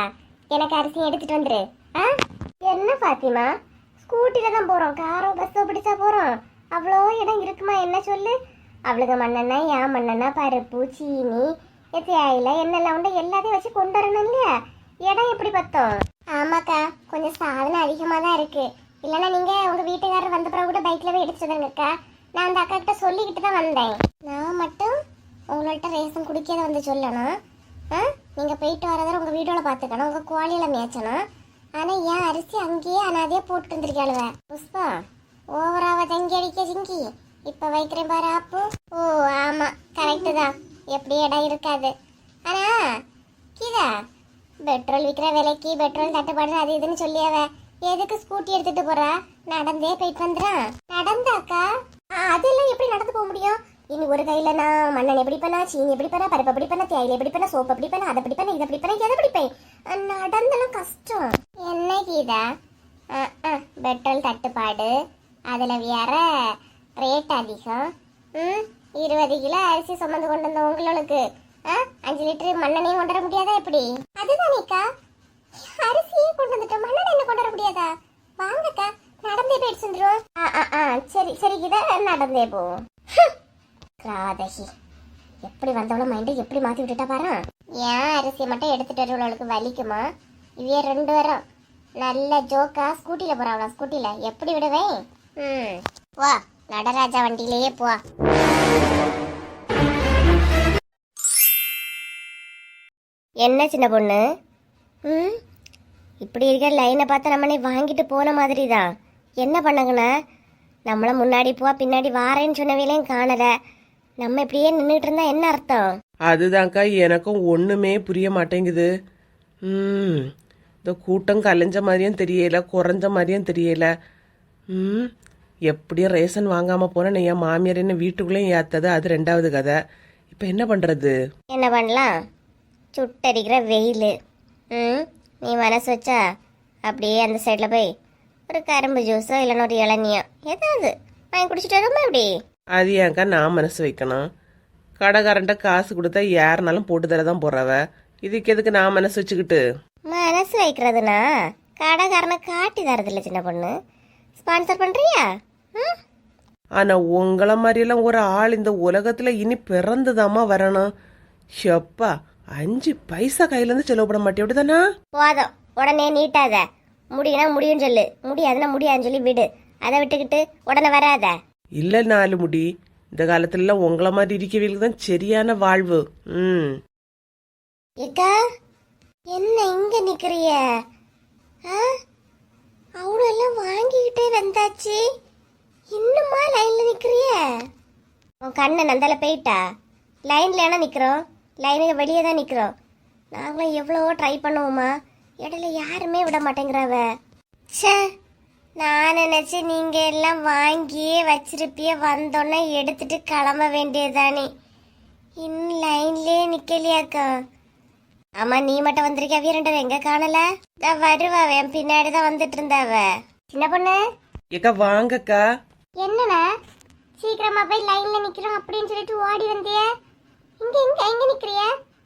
எனக்கு அரிசி எடுத்துட்டு வந்துரு. என்ன பாத்திமா, ஸ்கூட்டில தான் போறோம், காரோ பஸ்ஸோ பிடிச்சா போறோம்? அவ்வளோ இடம் இருக்குமா என்ன சொல்லு? அவளுக்கு மண்ணெண்ணெய், ஏன் மண்ணெண்ணெய், பருப்பு, சீனி, தேயிலை, என்னெல்லாம் உண்டு எல்லாத்தையும் வச்சு கொண்டு வரணும் இல்லையா, இடம் எப்படி பத்தோம்? ஆமாக்கா, கொஞ்சம் சாதனம் அதிகமா தான் இருக்கு. இல்லைன்னா நீங்க உங்க வீட்டுக்காரர் வந்த பிறகு கூட பைக்ல போய் எடுத்துட்டு வந்துருங்கக்கா. நான் அந்த அக்கா கிட்ட சொல்லிக்கிட்டு தான் வந்தேன். நான் மட்டும் உங்கள்கிட்ட ரேஷன் குடிக்காத வந்து சொல்லணும். நீங்க போயிட்டு வரதை உங்க வீடோட பாத்துக்கணும், உங்க கோழியில மேய்ச்சணும். ஆனா ஏன் அரிசி அங்கேயே அனாதையே போட்டு வந்துருக்காளுவ. புஷ்பா ஓவராவ தங்கி அடிக்க சிங்கி, இப்ப வைக்கிறேன் பாரு ஆப்பு. ஓ ஆமா, கரெக்டு தான், எப்படி இடம் இருக்காது. ஆனா கீதா, பெட்ரோல் விற்கிற விலைக்கு பெட்ரோல் தட்டுப்பாடு அது இதுன்னு சொல்லியாவ, எதுக்கு ஸ்கூட்டி எடுத்துட்டு போறா? நடந்தே போயிட்டு வந்துறான். நடந்தாக்கா? அதெல்லாம் எப்படி நடந்து போக முடியும்? இனி ஒரு கையில நான் மண்ணெண்ணெய் எப்படி பண்ணா, சீனி எப்படி பண்ணா, பருப்பு எப்படி பண்ணா, தேயிலை எப்படி பண்ணா, சோப்பு எப்படி பண்ணா, அதை எப்படி பண்ணா, இதை எப்படி பண்ணா, எதை பிடிப்பேன்? நடந்தெல்லாம் கஷ்டம். என்ன கீதா, பெட்ரோல் தட்டுப்பாடு, அதுல வேற ரேட் அதிகம். 20 கிலோ அரிசி சுமந்து கொண்டு வந்த உங்களுக்கு 5 லிட்டர் மண்ணெண்ணையும் கொண்டு வர முடியாதா எப்படி? அதுதானேக்கா, அரிசியே கொண்டு வந்துட்டோம், மண்ணெண்ணெய் கொண்டு வர முடியாதா? வாங்கக்கா, நடந்தே போயிட்டு வந்துடும். சரி கீதா, நடந்தே போவோம். ராதகி எப்படி வந்தவள மைண்டை எப்படி மாத்தி விட்டுட்டா பாரு. ஏன் அரிசியை மட்டும் எடுத்துட்டு வரவளுக்கு வலிக்குமா? இவைய 2 பேரும் நல்ல ஜோக்கா ஸ்கூட்டில போறாவளா, ஸ்கூட்டில எப்படி விடுவேன்? வா நடராஜா வண்டியிலேயே போ. என்ன சின்ன பொண்ணு, இப்படி இருக்க லைனை பார்த்து நம்மளே வாங்கிட்டு போன மாதிரி தான். என்ன பண்ணங்கண்ணா, நம்மள முன்னாடி போ பின்னாடி வாரேன்னு சொன்னவையிலையும் காணல, நம்ம இப்படியே நின்றுட்டு இருந்தா என்ன அர்த்தம்? அதுதான்க்கா எனக்கும் ஒண்ணுமே புரிய மாட்டேங்குது. இந்த கூட்டம் கலைஞ்ச மாதிரியும் தெரியல, குறைஞ்ச மாதிரியும் தெரியல. எப்படியும் ரேஷன் வாங்காம போனா என் மாமியார் என்ன வீட்டுக்குள்ளேயும் ஏத்தது, அது ரெண்டாவது கதை. இப்ப என்ன பண்றது? என்ன பண்ணலாம்? சுட்டடிக்கிற வெயில். நீ மனசு வச்சா அப்படியே அந்த சைடில் போய் ஒரு கரும்பு ஜூஸோ இல்லைன்னா ஒரு இளநியோ ஏதாவது வாங்கி குடிச்சிட்டு வருமா இப்படி? அது ஏன்க்கா நான் மனசு வைக்கணும்? கடைக்காரன்ட்ட காசு கொடுத்தா யாருனாலும் போட்டு தர தான் போறவ. இதுக்கு எதுக்கு நான் மனசு வச்சுக்கிட்டு? மனசு வைக்கிறதுனா கடைக்காரனை காட்டி தரதில்ல சின்ன பொண்ணு. ஸ்பான்சர் பண்றியா? ஆனா உங்கள மாதிரியெல்லாம் ஒரு ஆள் இந்த உலகத்துல இனி பிறந்துதாம்மா வரணும். எப்பா 5 பைசா கையில இருந்து செலவு பண்ண மாட்டேன், அப்படிதானா? போதும், உடனே நீட்டாத. முடியும்னா முடியும்னு சொல்லு, முடியாதுன்னா முடியாதுன்னு சொல்லி விடு. அதை விட்டுக்கிட்டு உடனே வராத. இல்ல 4 முடி, இந்த காலத்துல எல்லாம் உங்கள மாதிரி இருக்கவங்களுக்கு தான் சரியான வாழ்வு. ஏக்கா, என்ன இங்க நிக்கிறிய? அவ்வளோ எல்லாம் வாங்கிக்கிட்டே வந்தாச்சு, இன்னுமா லைன்ல நிக்கிறிய? உன் கண்ணன் அந்தால போயிட்டா? லைன்ல ஏன்னா நிக்கிறோம்? லைனுக்கு வெளியே தான் நிக்கிறோம். நாங்களும் எவ்வளவோ ட்ரை பண்ணுவோமா, இடையில யாருமே விட மாட்டேங்கிறாவ. ச்சே, நான் நினைச்சு நீங்க எல்லாம் வாங்கியே வச்சிருப்பிய, வந்தோன்னே எடுத்துட்டு கிளம்ப வேண்டியதுதானே. இன்னும் லைன்லயே நிக்கலையாக்கா? ஆமா, நீ மட்டும் வந்திருக்க, அவிய ரெண்டு எங்க காணல? வருவா, என் பின்னாடிதான் வந்துட்டு இருந்தாவ. சின்ன பொண்ணு, ஏக்கா வாங்கக்கா. என்னண்ணா சீக்கிரமா போய் லைன்ல நிக்கிறோம் அப்படின்னு சொல்லிட்டு ஓடி வந்திய? இங்க இங்க எங்க நிக்கிறிய?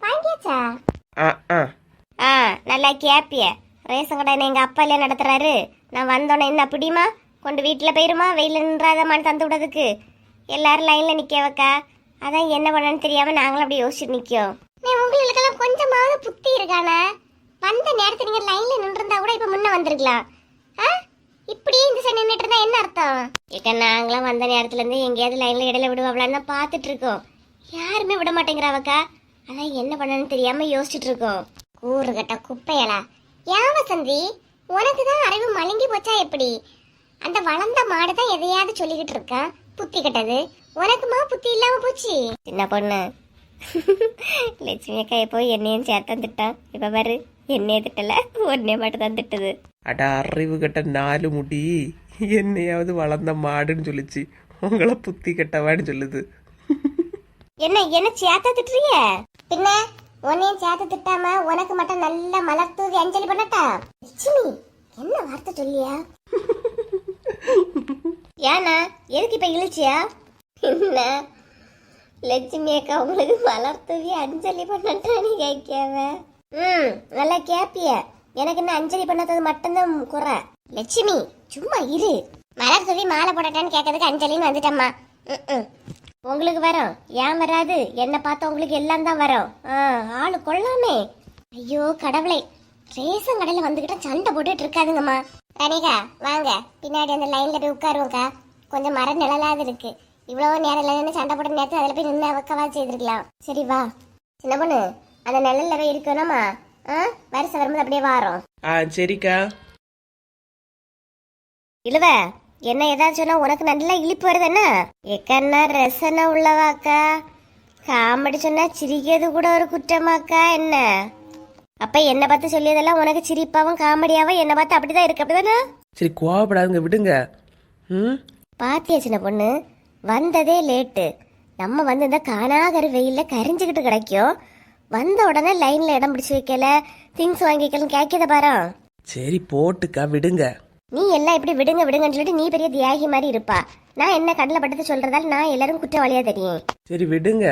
வாங்கியாச்சா? நல்லா கேப்பிய. ரேஷன் கடை எங்க அப்பா இல்லையா நடத்துறாரு. நான் வந்தோன்னே என்ன அப்படிமா கொண்டு வீட்டுல போயிருமா, வெயில நின்றாதமான்னு தந்து விடுறதுக்கு. எல்லாரும் லைன்ல நிக்கவக்கா. அதான் என்ன பண்ணணும்னு தெரியாம நாங்களும் அப்படி யோசிச்சுட்டு நிக்கோம். உங்களுக்கெல்லாம் கொஞ்சமாவது புத்தி இருக்கானே? வந்த நேரத்துல நீங்க லைன்ல நின்றுருந்தா கூட இப்ப முன்ன வந்திருக்கலாம். இப்படியே இந்த சைடு நின்றுட்டு இருந்தா என்ன அர்த்தம்? ஏக்கா, நாங்களாம் வந்த நேரத்துல இருந்து எங்கேயாவது லைன்ல இடையில விடுவாங்களான்னு தான் பாத்துட்டு இருக்கோம். யாருமே விட மாட்டேங்கிறாவக்கா. அதான் என்ன பண்ணணும்னு தெரியாம யோசிச்சுட்டு இருக்கோம். கூறு கட்ட குப்பையலா. ஏன் வசந்தி, உனக்கு தான் அறிவு மழுங்கி போச்சா எப்படி? அந்த வளர்ந்த மாடு தான் எதையாவது சொல்லிக்கிட்டு இருக்கா, புத்தி கட்டது. உனக்குமா புத்தி இல்லாம போச்சு? சின்ன பொண்ணு, லட்சுமி அக்கா எப்போ என்னையும் சேர்த்தான் திட்டான். இப்ப பாரு, என்னைய திட்டல, ஒன்னே மட்டும் தான் திட்டுது. அட அறிவு கட்ட 4 முடி, என்னையாவது வளர்ந்த மாடுன்னு சொல்லிச்சு, உங்களை புத்தி கட்டவான்னு சொல்லுது. என்ன என்ன சேர்த்தா திட்டுறிய? பின்ன உன்னையும் சேர்த்து திட்டாம உனக்கு மட்டும் நல்ல மலர் தூவி அஞ்சலி பண்ணட்டா? லட்சுமி, என்ன வார்த்தை சொல்லியா? ஏன்னா எதுக்கு இப்ப இழுச்சியா? என்ன லட்சுமி அக்கா உங்களுக்கு மலர் தூவி அஞ்சலி பண்ணட்டான்னு கேட்காவ? நல்லா கேப்பிய. எனக்கு என்ன அஞ்சலி பண்ணது மட்டும்தான் குறை. லட்சுமி சும்மா இரு. மலர் தூவி மாலை போடட்டான்னு கேட்கறதுக்கு அஞ்சலின்னு வந்துட்டம்மா. உங்களுக்கு வரும், ஏன் வராது? என்ன பார்த்தா உங்களுக்கு எல்லாம் தான் வரும். ஆளு கொள்ளாமே. ஐயோ கடவுளே, ரேஷன் கடையில வந்துகிட்ட சண்டை போட்டுட்டு இருக்காதுங்கம்மா. ரணிகா வாங்க, பின்னாடி அந்த லைன்ல போய் உட்காருவோக்கா. கொஞ்சம் மர நிழலாது இருக்கு. இவ்வளவு நேரம் நின்று சண்டை போட்ட நேரத்தில் அதில் போய் நின்று வைக்கவா செய்திருக்கலாம். சரி வா சின்ன பொண்ணு, அந்த நிழல்ல போய் இருக்கணுமா? வரிசை வரும்போது அப்படியே வாரோம். சரிக்கா. இழுவ, என்ன ஏதாவது சொன்னா உனக்கு நல்லா இழிப்பு வருது என்ன? எக்கன்னா ரசனை உள்ளவாக்கா. காமெடி சொன்னா சிரிக்கிறது கூட ஒரு குற்றமாக்கா என்ன? அப்ப என்ன பார்த்து சொல்லியதெல்லாம் உனக்கு சிரிப்பாவும் காமெடியாவும் என்ன பார்த்து அப்படிதான் இருக்கு, அப்படிதானே? சரி கோவப்படாதுங்க, விடுங்க. பாத்தியா சின்ன பொண்ணு, வந்ததே லேட்டு. நம்ம வந்து இந்த காணாகரு வெயில்ல கரிஞ்சுக்கிட்டு கிடைக்கும். வந்த உடனே லைன்ல இடம் பிடிச்சு வைக்கல, திங்ஸ் வாங்கிக்கலன்னு கேட்கத பாரு. சரி போட்டுக்கா, விடுங்க. நீ எல்லாம் இப்படி விடுங்க விடுங்கன்னு சொல்லிட்டு நீ பெரிய தியாகி மாதிரி இருப்பா. நான் என்ன கடலை பட்டத்தை சொல்றதால நான் எல்லாரும் குற்றவாளியா தெரியும். சரி விடுங்க.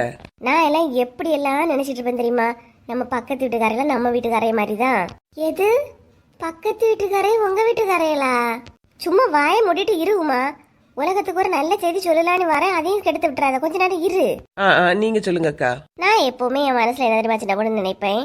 நான் எல்லாம் எப்படி எல்லாம் நினைச்சிட்டு இருப்பேன் தெரியுமா? நம்ம பக்கத்து வீட்டுக்காரையில நம்ம வீட்டுக்காரைய மாதிரிதான். எது பக்கத்து வீட்டுக்காரே உங்க வீட்டுக்காரையலா? சும்மா வாயை மூடிட்டு இருமா. உலகத்துக்கு ஒரு நல்ல செய்தி சொல்லலான்னு வரேன், அதையும் கெடுத்து விட்டுறாத. கொஞ்ச நேரம் இரு. நீங்க சொல்லுங்க அக்கா. நான் எப்பவுமே என் மனசுல என்ன தெரியுமா சின்ன பொண்ணு நினைப்பேன்,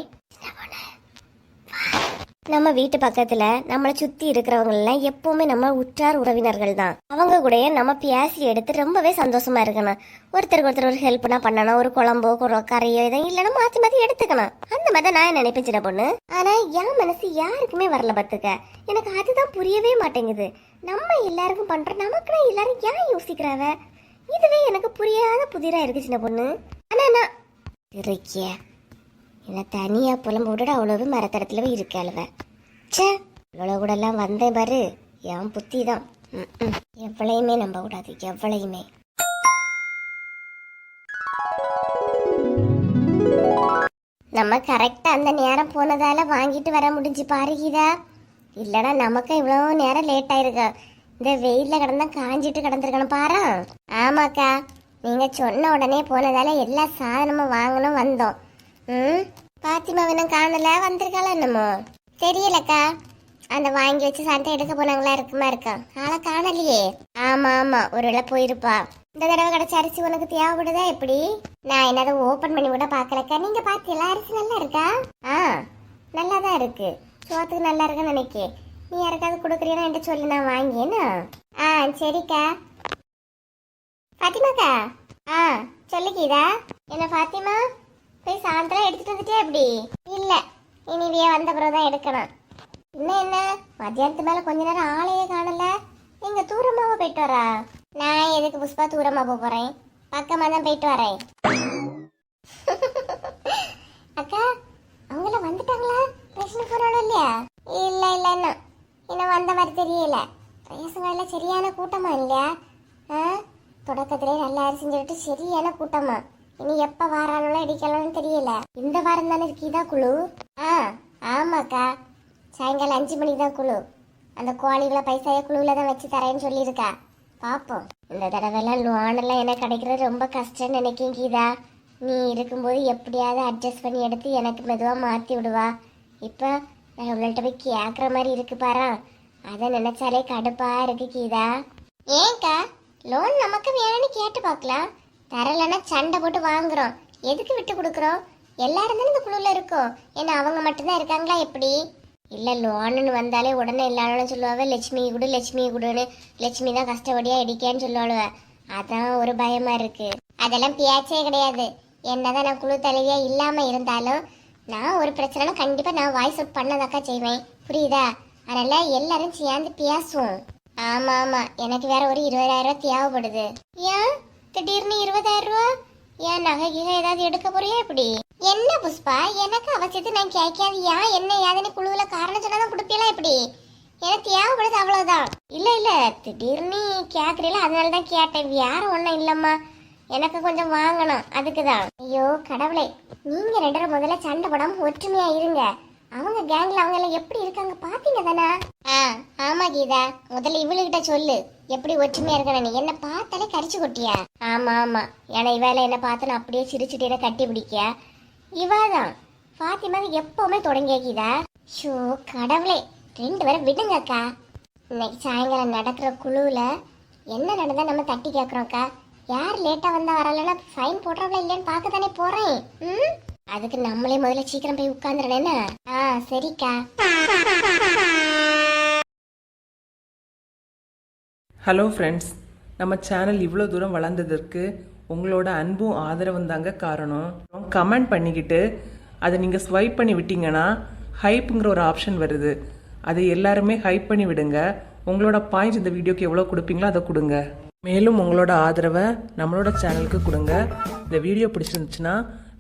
நம்ம வீட்டு பக்கத்துல நம்மளை சுத்தி இருக்கிறவங்க எல்லாம் எப்பவுமே நம்ம உற்றார் உறவினர்கள் தான். அவங்க கூட நம்ம பேசி எடுத்து ரொம்பவே சந்தோஷமா இருக்கணும். ஒருத்தருக்கு ஒருத்தர் ஒரு ஹெல்ப்னா பண்ணணும். ஒரு குழம்போ கரையோ இதை இல்லைன்னா மாத்தி மாத்தி எடுத்துக்கணும். அந்த மாதிரி நான் நினைப்பேன் சின்ன பொண்ணு. ஆனா என் மனசு யாருக்குமே வரல பத்துக்க. எனக்கு அதுதான் புரியவே மாட்டேங்குது. நம்ம எல்லாருக்கும் பண்றோம், நமக்குன்னா எல்லாரும் ஏன் யோசிக்கிறாவ? இதுவே எனக்கு புரியாத புதிரா இருக்கு சின்ன பொண்ணு. ஆனா நான் இருக்கிய என்ன தனியா புலம்பு விட்டுட்டு அவ்வளவு மரத்தடத்துல இருக்காளுவ. சே இவ்வளவு கூட எல்லாம் வந்தேன் பாரு, என் புத்தி தான். எவ்வளையுமே நம்ப கூடாது, எவ்வளையுமே. நம்ம கரெக்டா அந்த நேரம் போனதால வாங்கிட்டு வர முடிஞ்சு பாரு கீதா. இல்லைன்னா நமக்கு இவ்வளோ நேரம் லேட் ஆயிருக்கு. இந்த வெயில்ல கிடந்தா காஞ்சிட்டு கிடந்திருக்கணும் பாரு. ஆமாக்கா, நீங்க சொன்ன உடனே போனதால எல்லா சாதனமும் வாங்கணும் வந்தோம். பாத்திமா வேணும் காணல, வந்திருக்காளா என்னமோ தெரியலக்கா. அந்த வாங்கி வச்சு சண்டை எடுக்க போனாங்களா இருக்குமா இருக்கா, ஆளை காணலையே. ஆமா ஆமா, ஒருவேளை போயிருப்பா. இந்த தடவை கிடைச்ச அரிசி உனக்கு தேவைப்படுதா எப்படி? நான் என்னதை ஓபன் பண்ணி கூட பாக்கலக்கா. நீங்க பாத்தீங்களா அரிசி நல்லா இருக்கா? நல்லா தான் இருக்கு, சோத்துக்கு நல்லா இருக்குன்னு நினைக்கேன். நீ யாருக்காவது கொடுக்குறீன்னா என்கிட்ட சொல்லி நான் வாங்கியேன்னா. சரிக்கா. பாத்திமாக்கா சொல்லிக்கீதா. என்ன பாத்திமா, போய் சாயந்தரம் எடுத்துட்டு வந்துட்டே எப்படி? இல்ல, இனிவே வந்த பிறகுதான் எடுக்கணும். என்ன மத்தியானத்து மேல கொஞ்ச நேரம் ஆளையே காணல, எங்க தூரமாவா போயிட்டு வரா? நான் எதுக்கு புஷ்பா தூரமா போறேன், பக்கமா தான் போயிட்டு வரேன். அக்கா அவங்கள வந்துட்டாங்களா? ரேஷன் போறாலும் இல்லையா? இல்ல இன்னும் வந்த மாதிரி தெரியல. ரேஷன் கடையில சரியான கூட்டமா இல்லையா? தொடக்கத்திலே நல்லா அரிசி சொல்லிட்டு சரியான கூட்டமா. இனி எப்ப வாராலும் இடிக்கலாம்னு தெரியல. இந்த வாரம் தானே இருக்கீதா குழு? ஆமாக்கா, சாயங்காலம் 5 மணிக்கு தான் குழு. அந்த கோழிகளை பைசாய குழுவில் தான் வச்சு தரேன்னு சொல்லியிருக்கா. பார்ப்போம். இந்த தடவைலாம் லோனெல்லாம் எனக்கு கிடைக்கிறது ரொம்ப கஷ்டம்னு நினைக்கிறேன் கீதா. நீ இருக்கும்போது எப்படியாவது அட்ஜஸ்ட் பண்ணி எடுத்து எனக்கு மெதுவாக மாற்றி விடுவா. இப்போ நான் உங்கள்கிட்ட போய் கேட்குற மாதிரி இருக்கு பாரா, அதை நினைச்சாலே கடுப்பாக இருக்கு கீதா. ஏன்க்கா லோன் நமக்கு வேணும்னு கேட்டு பார்க்கலாம். தரலைன்னா சண்டை போட்டு வாங்குறோம். எதுக்கு விட்டு கொடுக்குறோம்? எல்லாரும் தானே இந்த குழுவில் இருக்கோம். ஏன்னா அவங்க மட்டும்தான் இருக்காங்களா எப்படி? இல்லை லோனுன்னு வந்தாலே உடனே எல்லாரும் சொல்லுவாங்க லட்சுமி கொடுன்னு. லட்சுமி தான் கஷ்டப்படியாக இடிக்கான்னு சொல்லுவாளுவ. அதான் ஒரு பயமா இருக்கு. அதெல்லாம் பேச்சே கிடையாது. என்னதான் நான் குழு தலைவியா இல்லாம இருந்தாலும் நான் ஒரு பிரச்சனைனா கண்டிப்பா நான் வாய்ஸ் அவுட் பண்ணதாக்கா செய்வேன், புரியுதா? அதனால எல்லாரும் சேர்ந்து பேசுவோம். ஆமா ஆமா, எனக்கு வேற ஒரு 20,000 ரூபாய் தேவைப்படுது. ஏன் திடீர்னு 20,000 ரூபா? ஏன் நகை கிகை ஏதாவது எடுக்க போறியா எப்படி? என்ன புஷ்பா, எனக்கு அவசியத்தை நான் கேட்காது. ஏன் என்ன ஏதனை குழுவுல காரணம் சொன்னாதான் கொடுப்பீங்களா எப்படி? எனக்கு தேவைப்படுது அவ்வளவுதான். இல்ல திடீர்னு கேக்குறீல, அதனாலதான் கேட்டேன். வேற ஒண்ணும் இல்லம்மா, எனக்கு கொஞ்சம் வாங்கணும், அதுக்குதான். ஐயோ கடவுளே, நீங்க 2 பேரும் முதல்ல சண்டை போடாம ஒற்றுமையா இருங்க. அவங்க கேங்ல அவங்க எல்லாம் எப்படி இருக்காங்க பாத்தீங்க தானே? ஆமா கீதா, முதல்ல இவளுகிட்ட சொல்லு எப்படி ஒற்றுமையா இருக்கணும். என்ன பார்த்தாலே கரிச்சு கொட்டியா? ஆமா ஏன்னா இவால என்ன பார்த்தா அப்படியே சிரிச்சுட்டே கட்டி பிடிக்க. இவாதான் பாத்திமா எப்பவுமே தொடங்கிய கீதா. ஷோ கடவுளே, 2 பேரும் விடுங்கக்கா. இன்னைக்கு சாயங்காலம் நடக்கிற குழுவுல என்ன நடந்தா நம்ம தட்டி கேக்குறோம்க்கா. யார் லேட்டா வந்தா வரலன்னா ஃபைன் போடுறாங்களா இல்லையான்னு பார்க்க தானே போறேன். அதுக்கு நம்மளே முதல்ல சீக்கிரம் போய் உட்கார்ந்துறேன்னா. சரிக்கா. ஹலோ ஃப்ரெண்ட்ஸ், நம்ம சேனல் இவ்வளோ தூரம் வளர்ந்ததற்கு உங்களோட அன்பும் ஆதரவும் தாங்க காரணம். கமெண்ட் பண்ணிக்கிட்டு அதை நீங்கள் ஸ்வைப் பண்ணி விட்டீங்கன்னா ஹைப்புங்கிற ஒரு ஆப்ஷன் வருது. அதை எல்லாருமே ஹைப் பண்ணி விடுங்க. உங்களோட பாயிண்ட்ஸ் இந்த வீடியோக்கு எவ்வளோ கொடுப்பீங்களோ அதை கொடுங்க. மேலும் உங்களோட ஆதரவை நம்மளோட சேனலுக்கு கொடுங்க. இந்த வீடியோ பிடிச்சிருந்துச்சுன்னா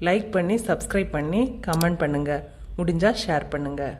லைக் பண்ணி சப்ஸ்கிரைப் பண்ணி கமெண்ட் பண்ணுங்கள். முடிஞ்சால் ஷேர் பண்ணுங்கள்.